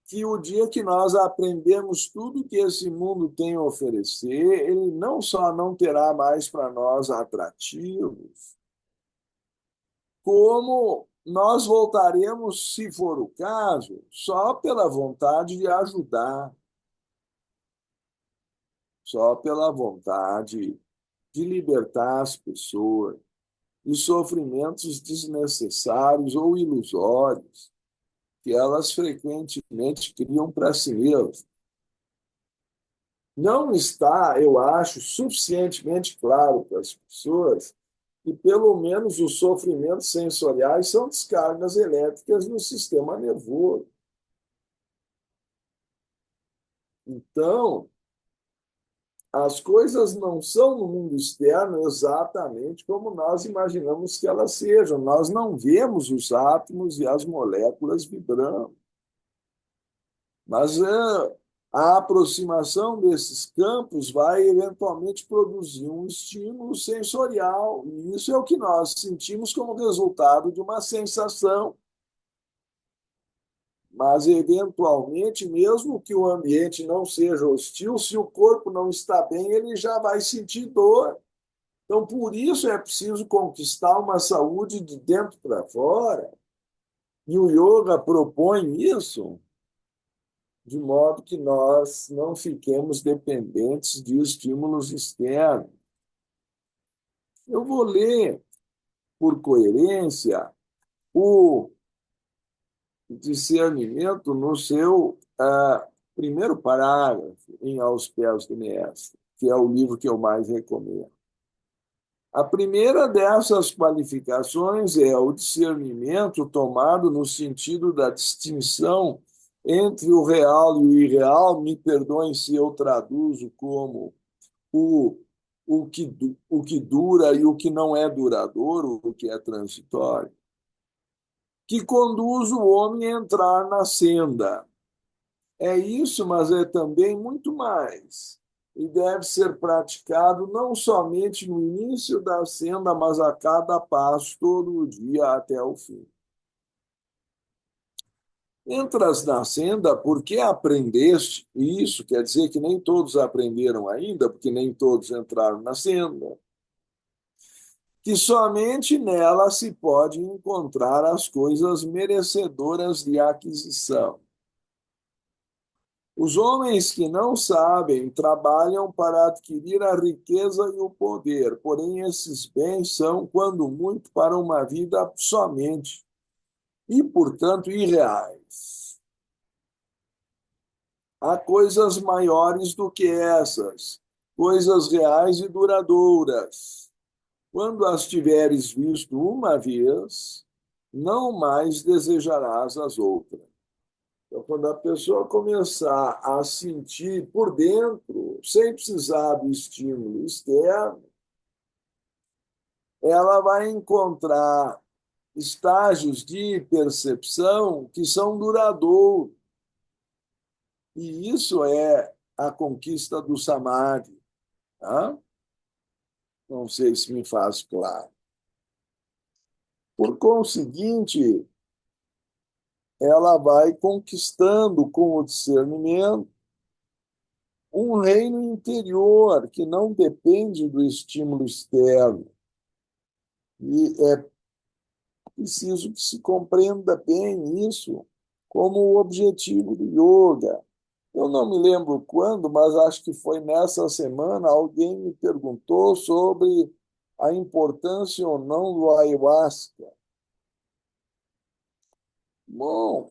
que o dia que nós aprendemos tudo que esse mundo tem a oferecer, ele não só não terá mais para nós atrativos, como nós voltaremos, se for o caso, só pela vontade de ajudar, só pela vontade de libertar as pessoas de sofrimentos desnecessários ou ilusórios que elas frequentemente criam para si mesmas. Não está, eu acho, suficientemente claro para as pessoas que, pelo menos, os sofrimentos sensoriais são descargas elétricas no sistema nervoso. Então, as coisas não são no mundo externo exatamente como nós imaginamos que elas sejam. Nós não vemos os átomos e as moléculas vibrando. Mas a aproximação desses campos vai eventualmente produzir um estímulo sensorial. E isso é o que nós sentimos como resultado de uma sensação. Mas, eventualmente, mesmo que o ambiente não seja hostil, se o corpo não está bem, ele já vai sentir dor. Então, por isso é preciso conquistar uma saúde de dentro para fora. E o yoga propõe isso de modo que nós não fiquemos dependentes de estímulos externos. Eu vou ler, por coerência, o discernimento no seu primeiro parágrafo, em Aos Pés do Mestre, que é o livro que eu mais recomendo. A primeira dessas qualificações é o discernimento tomado no sentido da distinção entre o real e o irreal. Me perdoem se eu traduzo como o, o que dura e o que não é duradouro, o que é transitório, que conduz o homem a entrar na senda. É isso, mas é também muito mais. E deve ser praticado não somente no início da senda, mas a cada passo, todo o dia até o fim. Entras na senda porque aprendeste, e isso quer dizer que nem todos aprenderam ainda, porque nem todos entraram na senda, que somente nela se pode encontrar as coisas merecedoras de aquisição. Os homens que não sabem trabalham para adquirir a riqueza e o poder, porém esses bens são, quando muito, para uma vida somente e, portanto, irreais. Há coisas maiores do que essas, coisas reais e duradouras. Quando as tiveres visto uma vez, não mais desejarás as outras. Então, quando a pessoa começar a sentir por dentro, sem precisar do estímulo externo, ela vai encontrar estágios de percepção que são duradouros. E isso é a conquista do samadhi. Tá? Não sei se me faço claro. Por conseguinte, ela vai conquistando com o discernimento um reino interior que não depende do estímulo externo. E é preciso que se compreenda bem isso como o objetivo do yoga. Eu não me lembro quando, mas acho que foi nessa semana, alguém me perguntou sobre a importância ou não do ayahuasca. Bom,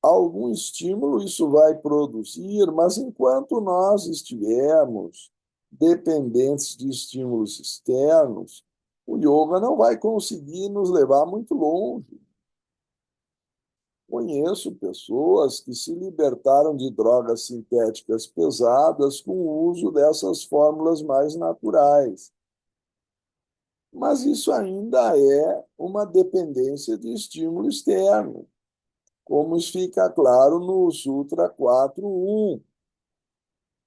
algum estímulo isso vai produzir, mas enquanto nós estivermos dependentes de estímulos externos, o yoga não vai conseguir nos levar muito longe. Conheço pessoas que se libertaram de drogas sintéticas pesadas com o uso dessas fórmulas mais naturais. Mas isso ainda é uma dependência de estímulo externo, como fica claro no Sutra 4.1.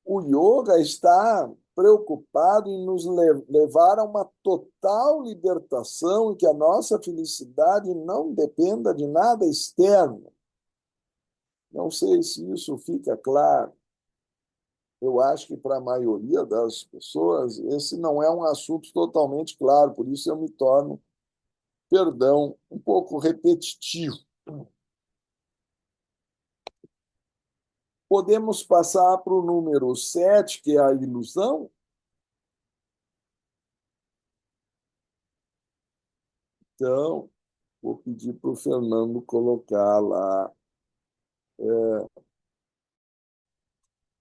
O yoga está preocupado em nos levar a uma total libertação e que a nossa felicidade não dependa de nada externo. Não sei se isso fica claro. Eu acho que para a maioria das pessoas esse não é um assunto totalmente claro, por isso eu me torno, perdão, um pouco repetitivo. Podemos passar para o número 7, que é a ilusão? Então, vou pedir para o Fernando colocar lá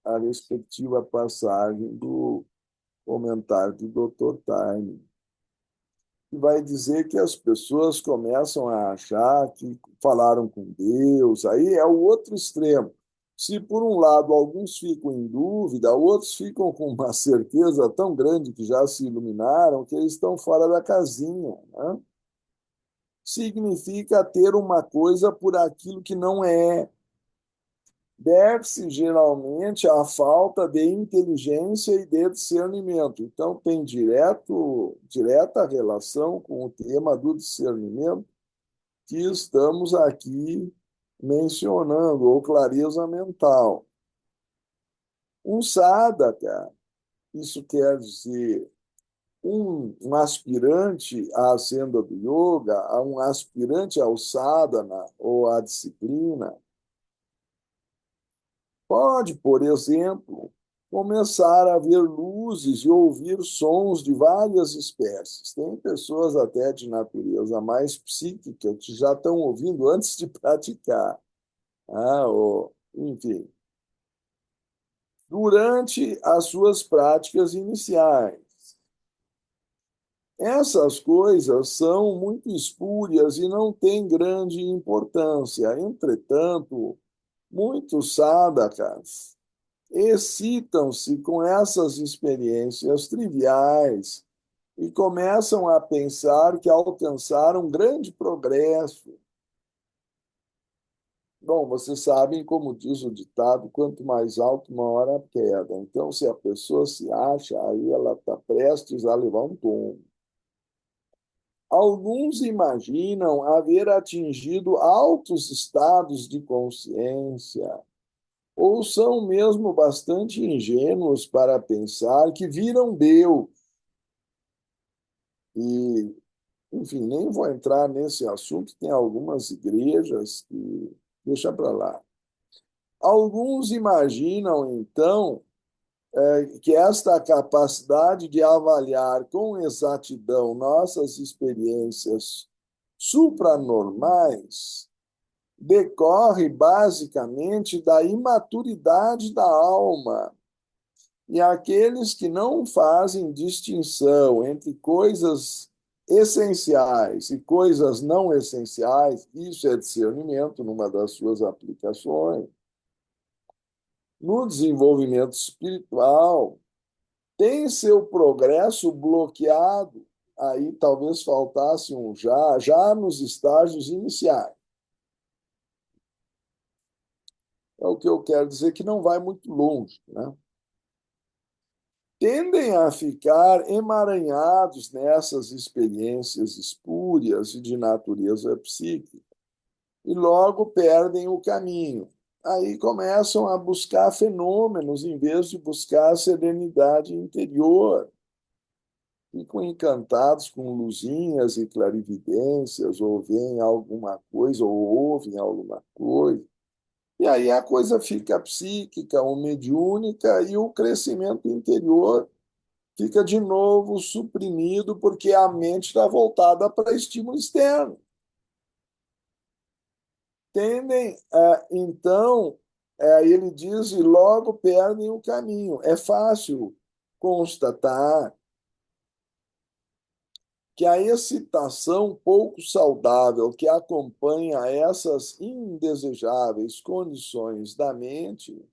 a respectiva passagem do comentário do Dr. Taine, que vai dizer que as pessoas começam a achar que falaram com Deus, aí é o outro extremo. Se, por um lado, alguns ficam em dúvida, outros ficam com uma certeza tão grande que já se iluminaram que eles estão fora da casinha. Né? Significa ter uma coisa por aquilo que não é. Deve-se geralmente à falta de inteligência e de discernimento. Então, tem direta relação com o tema do discernimento que estamos aqui mencionando, ou clareza mental. Um sadhaka, isso quer dizer um aspirante à senda do yoga, a um aspirante ao sadhana ou à disciplina, pode, por exemplo, começar a ver luzes e ouvir sons de várias espécies. Tem pessoas até de natureza mais psíquica que já estão ouvindo antes de praticar. Ou, enfim, durante as suas práticas iniciais. Essas coisas são muito espúrias e não têm grande importância. Entretanto, muitos sadhakas excitam-se com essas experiências triviais e começam a pensar que alcançaram um grande progresso. Bom, vocês sabem, como diz o ditado, quanto mais alto, maior a queda. Então, se a pessoa se acha, aí ela está prestes a levar um tombo. Alguns imaginam haver atingido altos estados de consciência, ou são mesmo bastante ingênuos para pensar que viram Deus. E, enfim, nem vou entrar nesse assunto, tem algumas igrejas que deixa para lá. Alguns imaginam, então, que esta capacidade de avaliar com exatidão nossas experiências supranormais decorre basicamente da imaturidade da alma. E aqueles que não fazem distinção entre coisas essenciais e coisas não essenciais, isso é discernimento numa das suas aplicações, no desenvolvimento espiritual, tem seu progresso bloqueado. Aí talvez faltasse um já nos estágios iniciais. É o que eu quero dizer que não vai muito longe, né? Tendem a ficar emaranhados nessas experiências espúrias e de natureza psíquica e logo perdem o caminho. Aí começam a buscar fenômenos em vez de buscar a serenidade interior. Ficam encantados com luzinhas e clarividências, ou veem alguma coisa, ou ouvem alguma coisa. E aí a coisa fica psíquica ou mediúnica e o crescimento interior fica de novo suprimido porque a mente está voltada para estímulo externo. Tendem, então, ele diz, e logo perdem o caminho. É fácil constatar que a excitação pouco saudável que acompanha essas indesejáveis condições da mente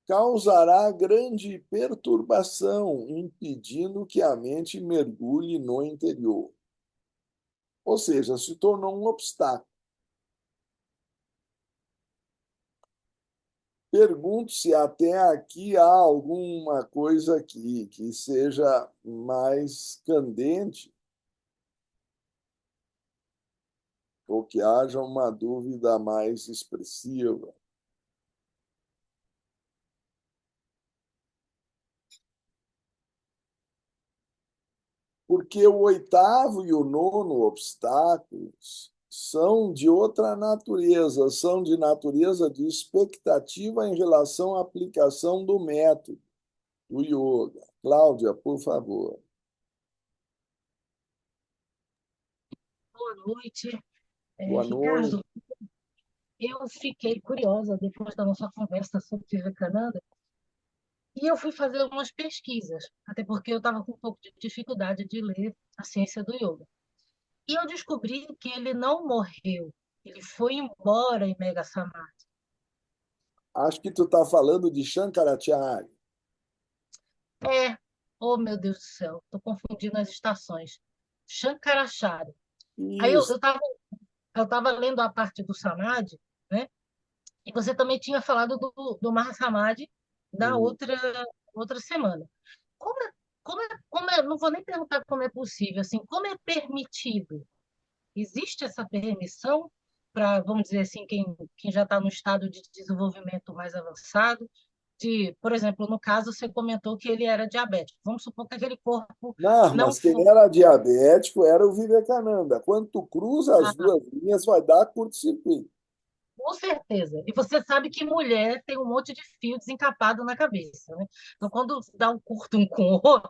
causará grande perturbação, impedindo que a mente mergulhe no interior. Ou seja, se tornou um obstáculo. Pergunto se até aqui há alguma coisa aqui que seja mais candente ou que haja uma dúvida mais expressiva. Porque o oitavo e o nono obstáculos são de outra natureza, são de natureza de expectativa em relação à aplicação do método do yoga. Cláudia, por favor. Boa noite. Boa noite. Ricardo, eu fiquei curiosa depois da nossa conversa sobre Vivekananda e eu fui fazer algumas pesquisas, até porque eu estava com um pouco de dificuldade de ler a ciência do yoga. E eu descobri que ele não morreu, ele foi embora em Mega Samadhi. Acho que tu está falando de Shankaracharya. É, oh meu Deus do céu, estou confundindo as estações. Shankaracharya. Aí eu Isso. estava eu tava lendo a parte do Samadhi, né? E você também tinha falado do Mahasamadhi da outra semana. Como é, não vou nem perguntar como é possível, assim, como é permitido? Existe essa permissão para, vamos dizer assim, quem já está no estado de desenvolvimento mais avançado? por exemplo, no caso, você comentou que ele era diabético. Vamos supor que aquele corpo Não, não mas quem for. era diabético era o Vivekananda. Quando tu cruza as Ah, duas linhas, vai dar curto-circuito. com certeza. E você sabe que mulher tem um monte de fio desencapado na cabeça, né? Então, quando dá um curto um com o outro,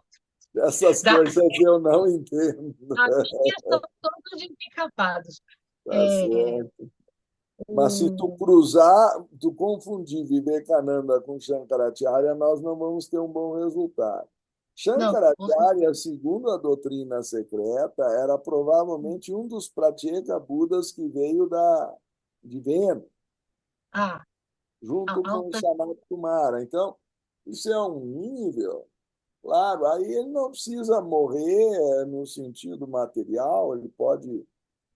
Essas dá, coisas eu não entendo. a minha são todos desencapados. Tá É, certo. Mas se tu o... cruzar, tu confundir Vivekananda com Shankaracharya, nós não vamos ter um bom resultado. Não, com Shankaracharya, certeza. segundo a doutrina secreta, era provavelmente um dos Pratyeka Budas que veio de Vênus, Ah, junto com o alta. Sanat Kumara. Então, isso é um nível. Claro, aí ele não precisa morrer no sentido material, ele pode.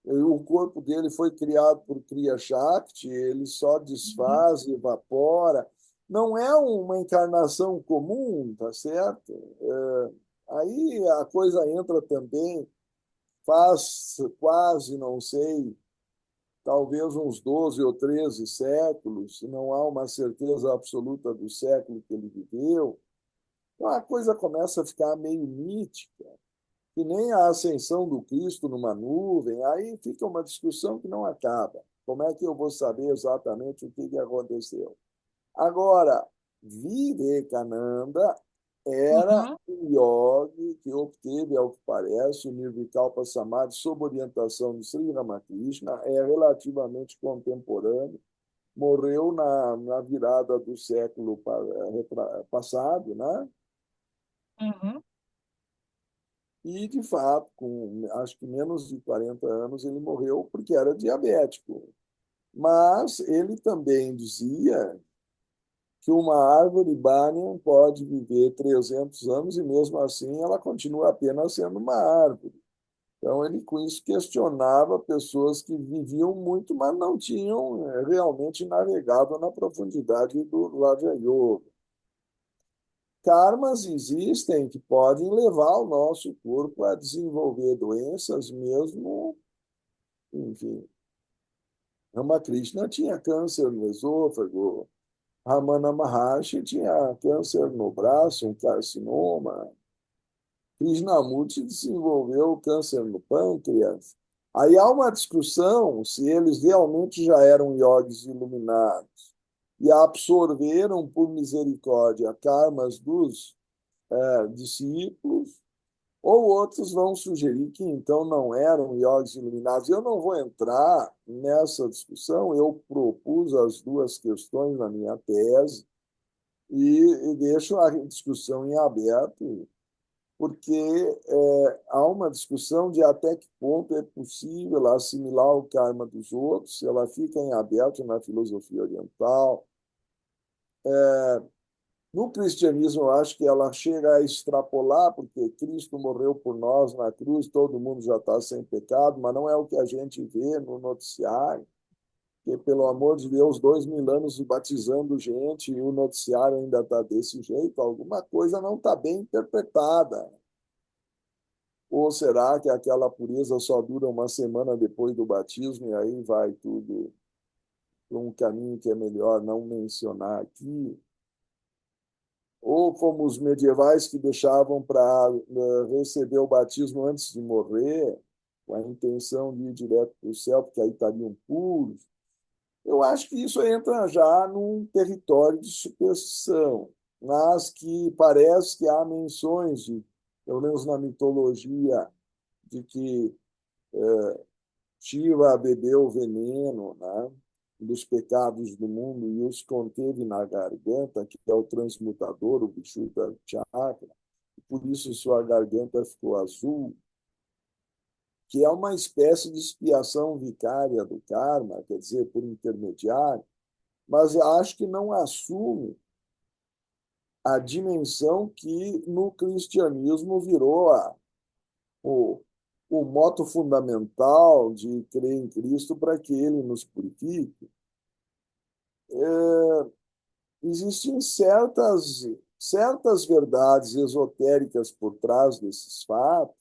O corpo dele foi criado por Kriya Shakti, ele só Uhum. desfaz, evapora. Não é uma encarnação comum, tá certo? Aí a coisa entra também, faz quase, não sei, talvez uns 12 ou 13 séculos, não há uma certeza absoluta do século que ele viveu. Então a coisa começa a ficar meio mítica, que nem a ascensão do Cristo numa nuvem, aí fica uma discussão que não acaba. Como é que eu vou saber exatamente o que aconteceu? Agora, Vivekananda era Uhum. um yogi que obteve, ao que parece, o Nirvikalpa Samadhi sob orientação de Sri Ramakrishna, é relativamente contemporâneo, morreu na virada do século passado, né? Uhum. E, de fato, com acho que menos de 40 anos, ele morreu porque era diabético. Mas ele também dizia que uma árvore banyan pode viver 300 anos e, mesmo assim, ela continua apenas sendo uma árvore. Então, ele com isso questionava pessoas que viviam muito, mas não tinham realmente navegado na profundidade do Raja Yoga. Karmas existem que podem levar o nosso corpo a desenvolver doenças mesmo, enfim. Ramakrishna tinha câncer no esôfago, Ramana Maharshi tinha câncer no braço, um carcinoma, Krishnamurti desenvolveu câncer no pâncreas. Aí há uma discussão se eles realmente já eram yogis iluminados e absorveram por misericórdia karmas dos discípulos, ou outros vão sugerir que então não eram yogis iluminados. Eu não vou entrar nessa discussão, eu propus as duas questões na minha tese e deixo a discussão em aberto, porque há uma discussão de até que ponto é possível assimilar o karma dos outros, se ela fica em aberto na filosofia oriental. No cristianismo, eu acho que ela chega a extrapolar, porque Cristo morreu por nós na cruz, todo mundo já está sem pecado, mas não é o que a gente vê no noticiário, que, pelo amor de Deus, 2000 anos batizando gente e o noticiário ainda está desse jeito, alguma coisa não está bem interpretada. Ou será que aquela pureza só dura uma semana depois do batismo e aí vai tudo para um caminho que é melhor não mencionar aqui? Ou como os medievais que deixavam para receber o batismo antes de morrer, com a intenção de ir direto para o céu, porque aí estariam puros. Eu acho que isso entra já num território de superstição, mas que parece que há menções, pelo menos na mitologia, de que Shiva bebeu o veneno, né, dos pecados do mundo e os conteve na garganta, que é o transmutador, o Vishuddha Chakra, e por isso sua garganta ficou azul, que é uma espécie de expiação vicária do karma, quer dizer, por intermediário, mas acho que não assume a dimensão que no cristianismo virou o, o moto fundamental de crer em Cristo para que ele nos purifique. Existem certas verdades esotéricas por trás desses fatos,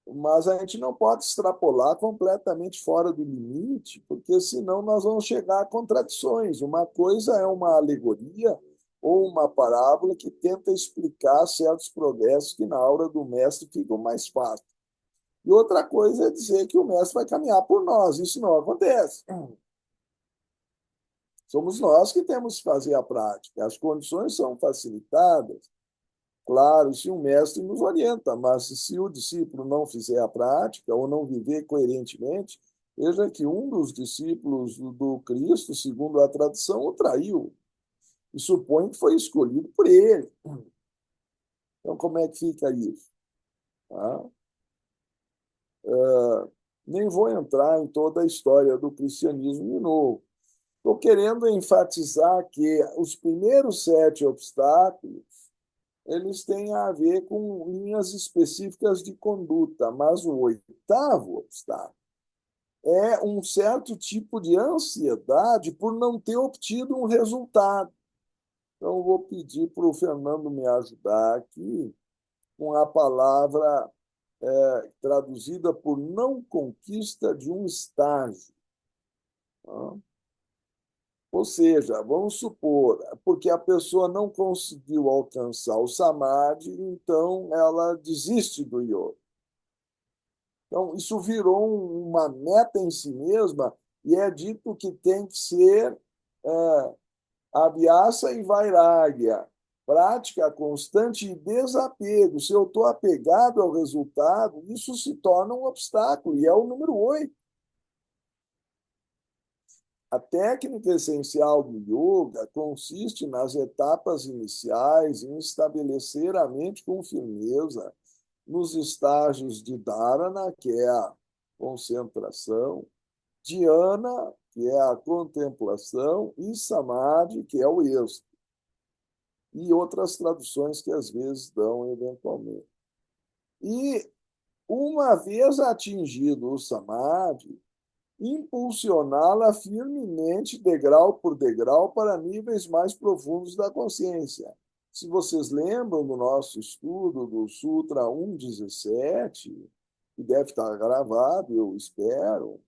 mas a gente não pode extrapolar completamente fora do limite, porque senão nós vamos chegar a contradições. Uma coisa é uma alegoria ou uma parábola que tenta explicar certos progressos que na aula do mestre ficam mais fáceis. E outra coisa é dizer que o mestre vai caminhar por nós. Isso não acontece. Somos nós que temos que fazer a prática. As condições são facilitadas, claro, se o mestre nos orienta, mas se o discípulo não fizer a prática ou não viver coerentemente, veja que um dos discípulos do Cristo, segundo a tradição, o traiu e supõe que foi escolhido por ele. Então, como é que fica isso? Tá? Nem vou entrar em toda a história do cristianismo de novo. Estou querendo enfatizar que os primeiros 7 obstáculos eles têm a ver com linhas específicas de conduta, mas o 8º obstáculo é um certo tipo de ansiedade por não ter obtido um resultado. Então, eu vou pedir para o Fernando me ajudar aqui com a palavra traduzida por não conquista de um estágio. Tá? Ou seja, vamos supor, porque a pessoa não conseguiu alcançar o samadhi, então ela desiste do yoga. Então, isso virou uma meta em si mesma e é dito que tem que ser abhyasa e vairagya, prática constante e desapego. Se eu estou apegado ao resultado, isso se torna um obstáculo, e é o número 8. A técnica essencial do yoga consiste nas etapas iniciais em estabelecer a mente com firmeza nos estágios de dharana, que é a concentração, dhyana, que é a contemplação, e samadhi, que é o êxtase, e outras traduções que às vezes dão eventualmente. E, uma vez atingido o samadhi, impulsioná-la firmemente, degrau por degrau, para níveis mais profundos da consciência. Se vocês lembram do nosso estudo do Sutra 1.17, que deve estar gravado, eu espero,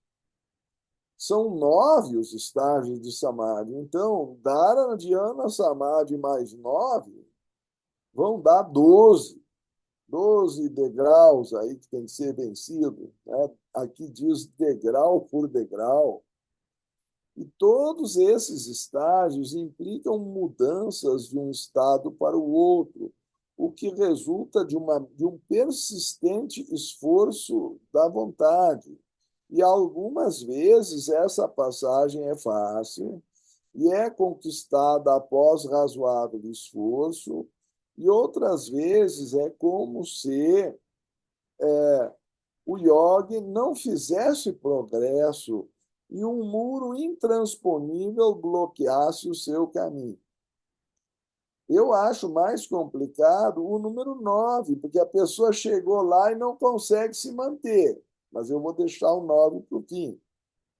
são 9 os estágios de Samadhi. Então, Dharana, Dhyana, Samadhi mais 9 vão dar 12 degraus aí que tem que ser vencido, né? Aqui diz degrau por degrau. E todos esses estágios implicam mudanças de um estado para o outro, o que resulta de um persistente esforço da vontade. E algumas vezes essa passagem é fácil e é conquistada após razoável esforço, e outras vezes é como se o yogi não fizesse progresso e um muro intransponível bloqueasse o seu caminho. Eu acho mais complicado o número 9, porque a pessoa chegou lá e não consegue se manter. Mas eu vou deixar o 9 para o fim.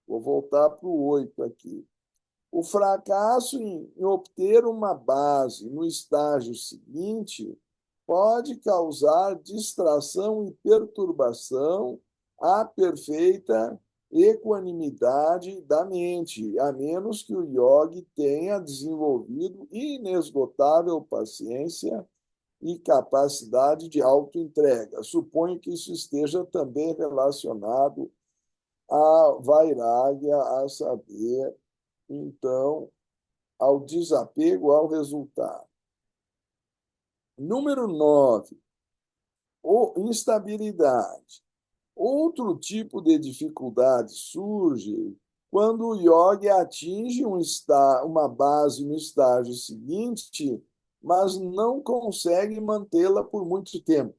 Vou voltar para o 8 aqui. O fracasso em obter uma base no estágio seguinte pode causar distração e perturbação à perfeita equanimidade da mente, a menos que o yogi tenha desenvolvido inesgotável paciência e capacidade de autoentrega. Suponho que isso esteja também relacionado a vairagya, a saber, então, ao desapego ao resultado. Número 9, instabilidade. Outro tipo de dificuldade surge quando o yogi atinge uma base no estágio seguinte, mas não consegue mantê-la por muito tempo.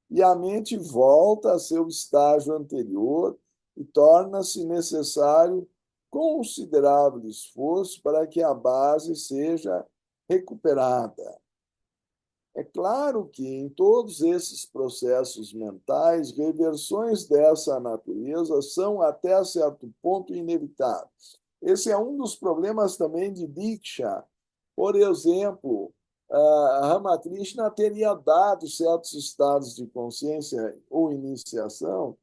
E a mente volta a seu estágio anterior e torna-se necessário considerável esforço para que a base seja recuperada. É claro que em todos esses processos mentais, reversões dessa natureza são até certo ponto inevitáveis. Esse é um dos problemas também de Diksha. Por exemplo, Ramakrishna teria dado certos estados de consciência ou iniciação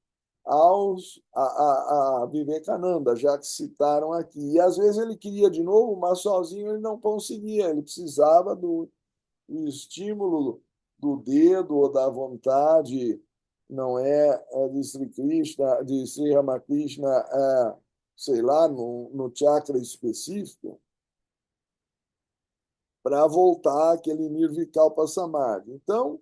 a Vivekananda, já que citaram aqui. E às vezes ele queria de novo, mas sozinho ele não conseguia, ele precisava do estímulo do dedo ou da vontade, não de Sri Krishna, de Sri Ramakrishna, sei lá, no chakra específico, para voltar àquele Nirvikalpa Samadhi. Então,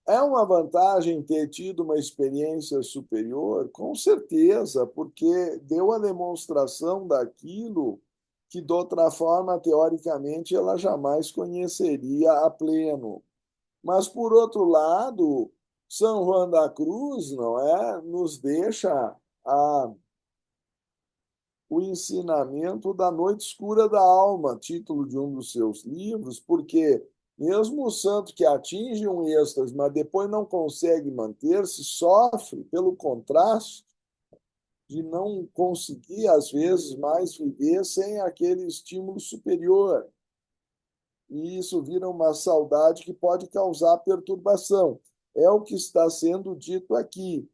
é uma vantagem ter tido uma experiência superior, com certeza, porque deu a demonstração daquilo que, de outra forma, teoricamente, ela jamais conheceria a pleno. Mas, por outro lado, São Juan da Cruz, não é, nos deixa o ensinamento da noite escura da alma, título de um dos seus livros, porque mesmo o santo que atinge um êxtase, mas depois não consegue manter-se, sofre pelo contraste de não conseguir, às vezes, mais viver sem aquele estímulo superior. E isso vira uma saudade que pode causar perturbação. É o que está sendo dito aqui.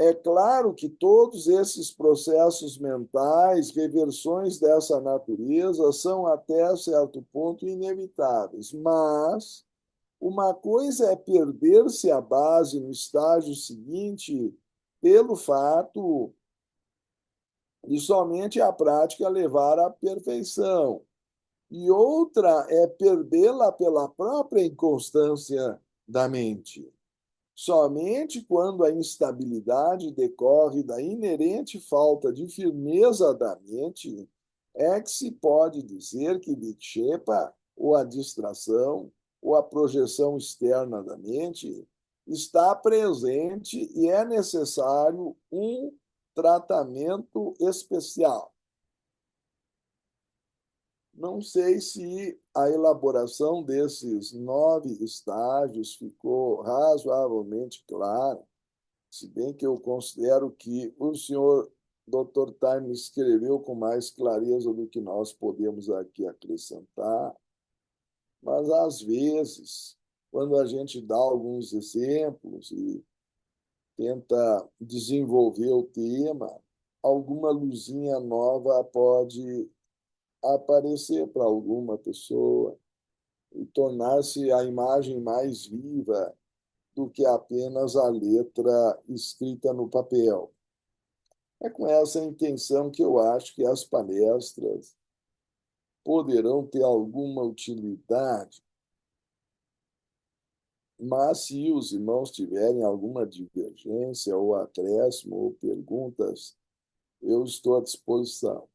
É claro que todos esses processos mentais, reversões dessa natureza, são até certo ponto inevitáveis, mas uma coisa é perder-se a base no estágio seguinte pelo fato de somente a prática levar à perfeição, e outra é perdê-la pela própria inconstância da mente. Somente quando a instabilidade decorre da inerente falta de firmeza da mente é que se pode dizer que vikshepa, ou a distração, ou a projeção externa da mente, está presente e é necessário um tratamento especial. Não sei se a elaboração desses 9 estágios ficou razoavelmente clara, se bem que eu considero que o senhor Dr. Time escreveu com mais clareza do que nós podemos aqui acrescentar, mas às vezes, quando a gente dá alguns exemplos e tenta desenvolver o tema, alguma luzinha nova pode aparecer para alguma pessoa e tornar-se a imagem mais viva do que apenas a letra escrita no papel. É com essa intenção que eu acho que as palestras poderão ter alguma utilidade, mas se os irmãos tiverem alguma divergência ou acréscimo ou perguntas, eu estou à disposição.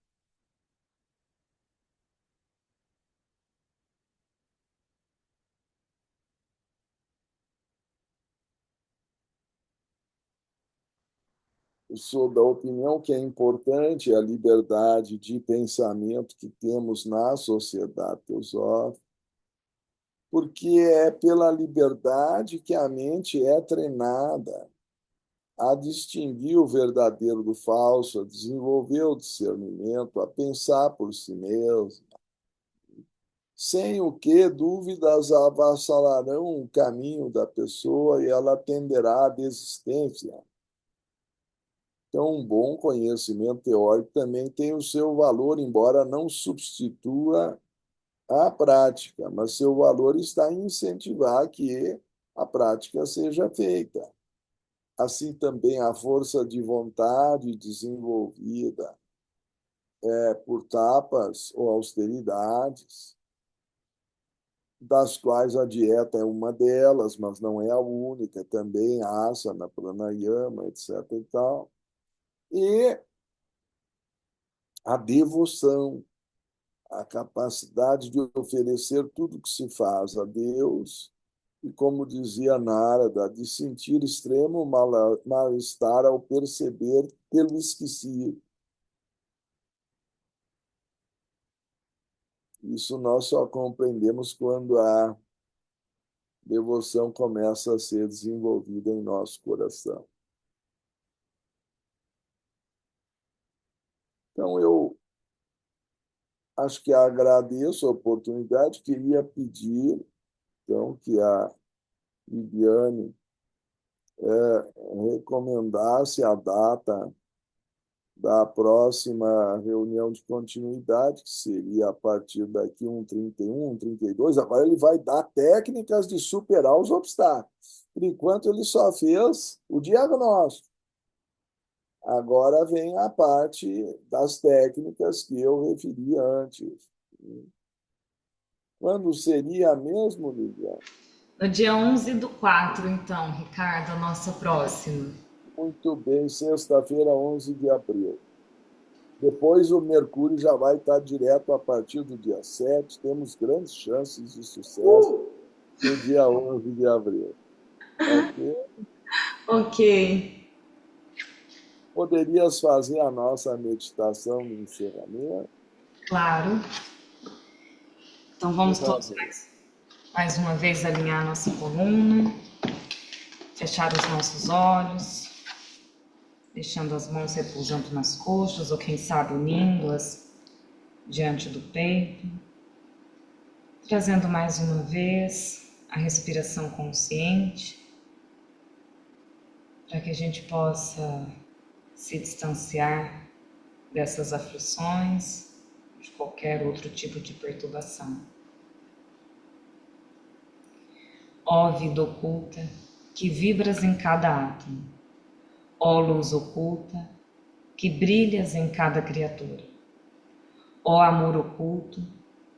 Eu sou da opinião que é importante a liberdade de pensamento que temos na sociedade teosófica, porque é pela liberdade que a mente é treinada a distinguir o verdadeiro do falso, a desenvolver o discernimento, a pensar por si mesmo, sem o que dúvidas avassalarão o caminho da pessoa e ela tenderá à desistência. Então, um bom conhecimento teórico também tem o seu valor, embora não substitua a prática, mas seu valor está em incentivar que a prática seja feita. Assim também a força de vontade desenvolvida por tapas ou austeridades, das quais a dieta é uma delas, mas não é a única, também a asana, pranayama, etc. e tal. E a devoção, a capacidade de oferecer tudo que se faz a Deus e, como dizia Narada, de sentir extremo mal-estar ao perceber pelo esquecido. Isso nós só compreendemos quando a devoção começa a ser desenvolvida em nosso coração. Então, eu acho que agradeço a oportunidade. Queria pedir, então, que a Viviane recomendasse a data da próxima reunião de continuidade, que seria a partir daqui 1/31, 32. Agora ele vai dar técnicas de superar os obstáculos. Por enquanto, ele só fez o diagnóstico. Agora vem a parte das técnicas que eu referi antes. Quando seria mesmo, Lívia? No dia 11/4, então, Ricardo, a nossa próxima. Muito bem, sexta-feira, 11 de abril. Depois o Mercúrio já vai estar direto a partir do dia 7. Temos grandes chances de sucesso no dia 11 de abril. Ok? Ok, Poderias fazer a nossa meditação de encerramento? claro. Então vamos Por todos favor. mais uma vez alinhar nossa coluna, fechar os nossos olhos, deixando as mãos repousando nas coxas ou quem sabe unindo-as diante do peito, trazendo mais uma vez a respiração consciente, para que a gente possa se distanciar dessas aflições, de qualquer outro tipo de perturbação. Ó vida oculta, que vibras em cada átomo, ó luz oculta, que brilhas em cada criatura, ó amor oculto,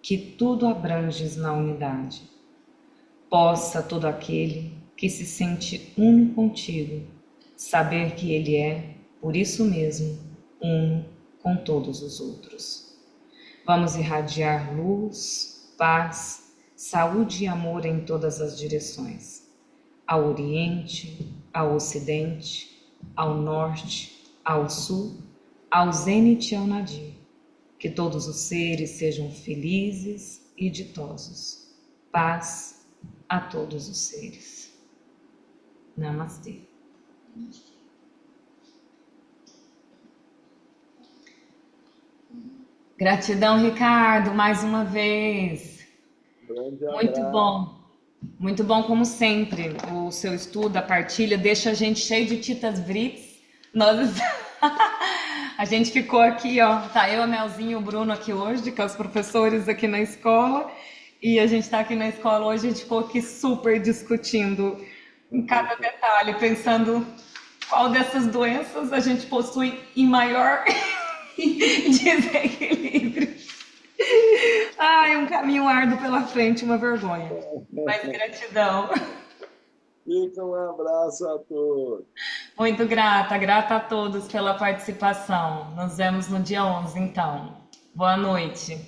que tudo abranges na unidade, possa todo aquele que se sente uno contigo saber que ele é, por isso mesmo, uno com todos os outros. Vamos irradiar luz, paz, saúde e amor em todas as direções, ao Oriente, ao Ocidente, ao Norte, ao Sul, ao Zênite e ao Nadir. Que todos os seres sejam felizes e ditosos. Paz a todos os seres. Namastê. Gratidão, Ricardo, mais uma vez. Grande Muito abraço. bom. Muito bom, como sempre. O seu estudo, a partilha, deixa a gente cheio de titas vrits. Nós... A gente ficou aqui, ó. Tá eu, a Melzinha e o Bruno aqui hoje, com os professores aqui na escola. E a gente tá aqui na escola hoje, a gente ficou aqui super discutindo em cada detalhe, pensando qual dessas doenças a gente possui em maior desequilíbrio. Ai, um caminho árduo pela frente, uma vergonha. Mas gratidão. Fica um abraço a todos. Muito grata, grata a todos pela participação. Nos vemos no dia 11, então. Boa noite.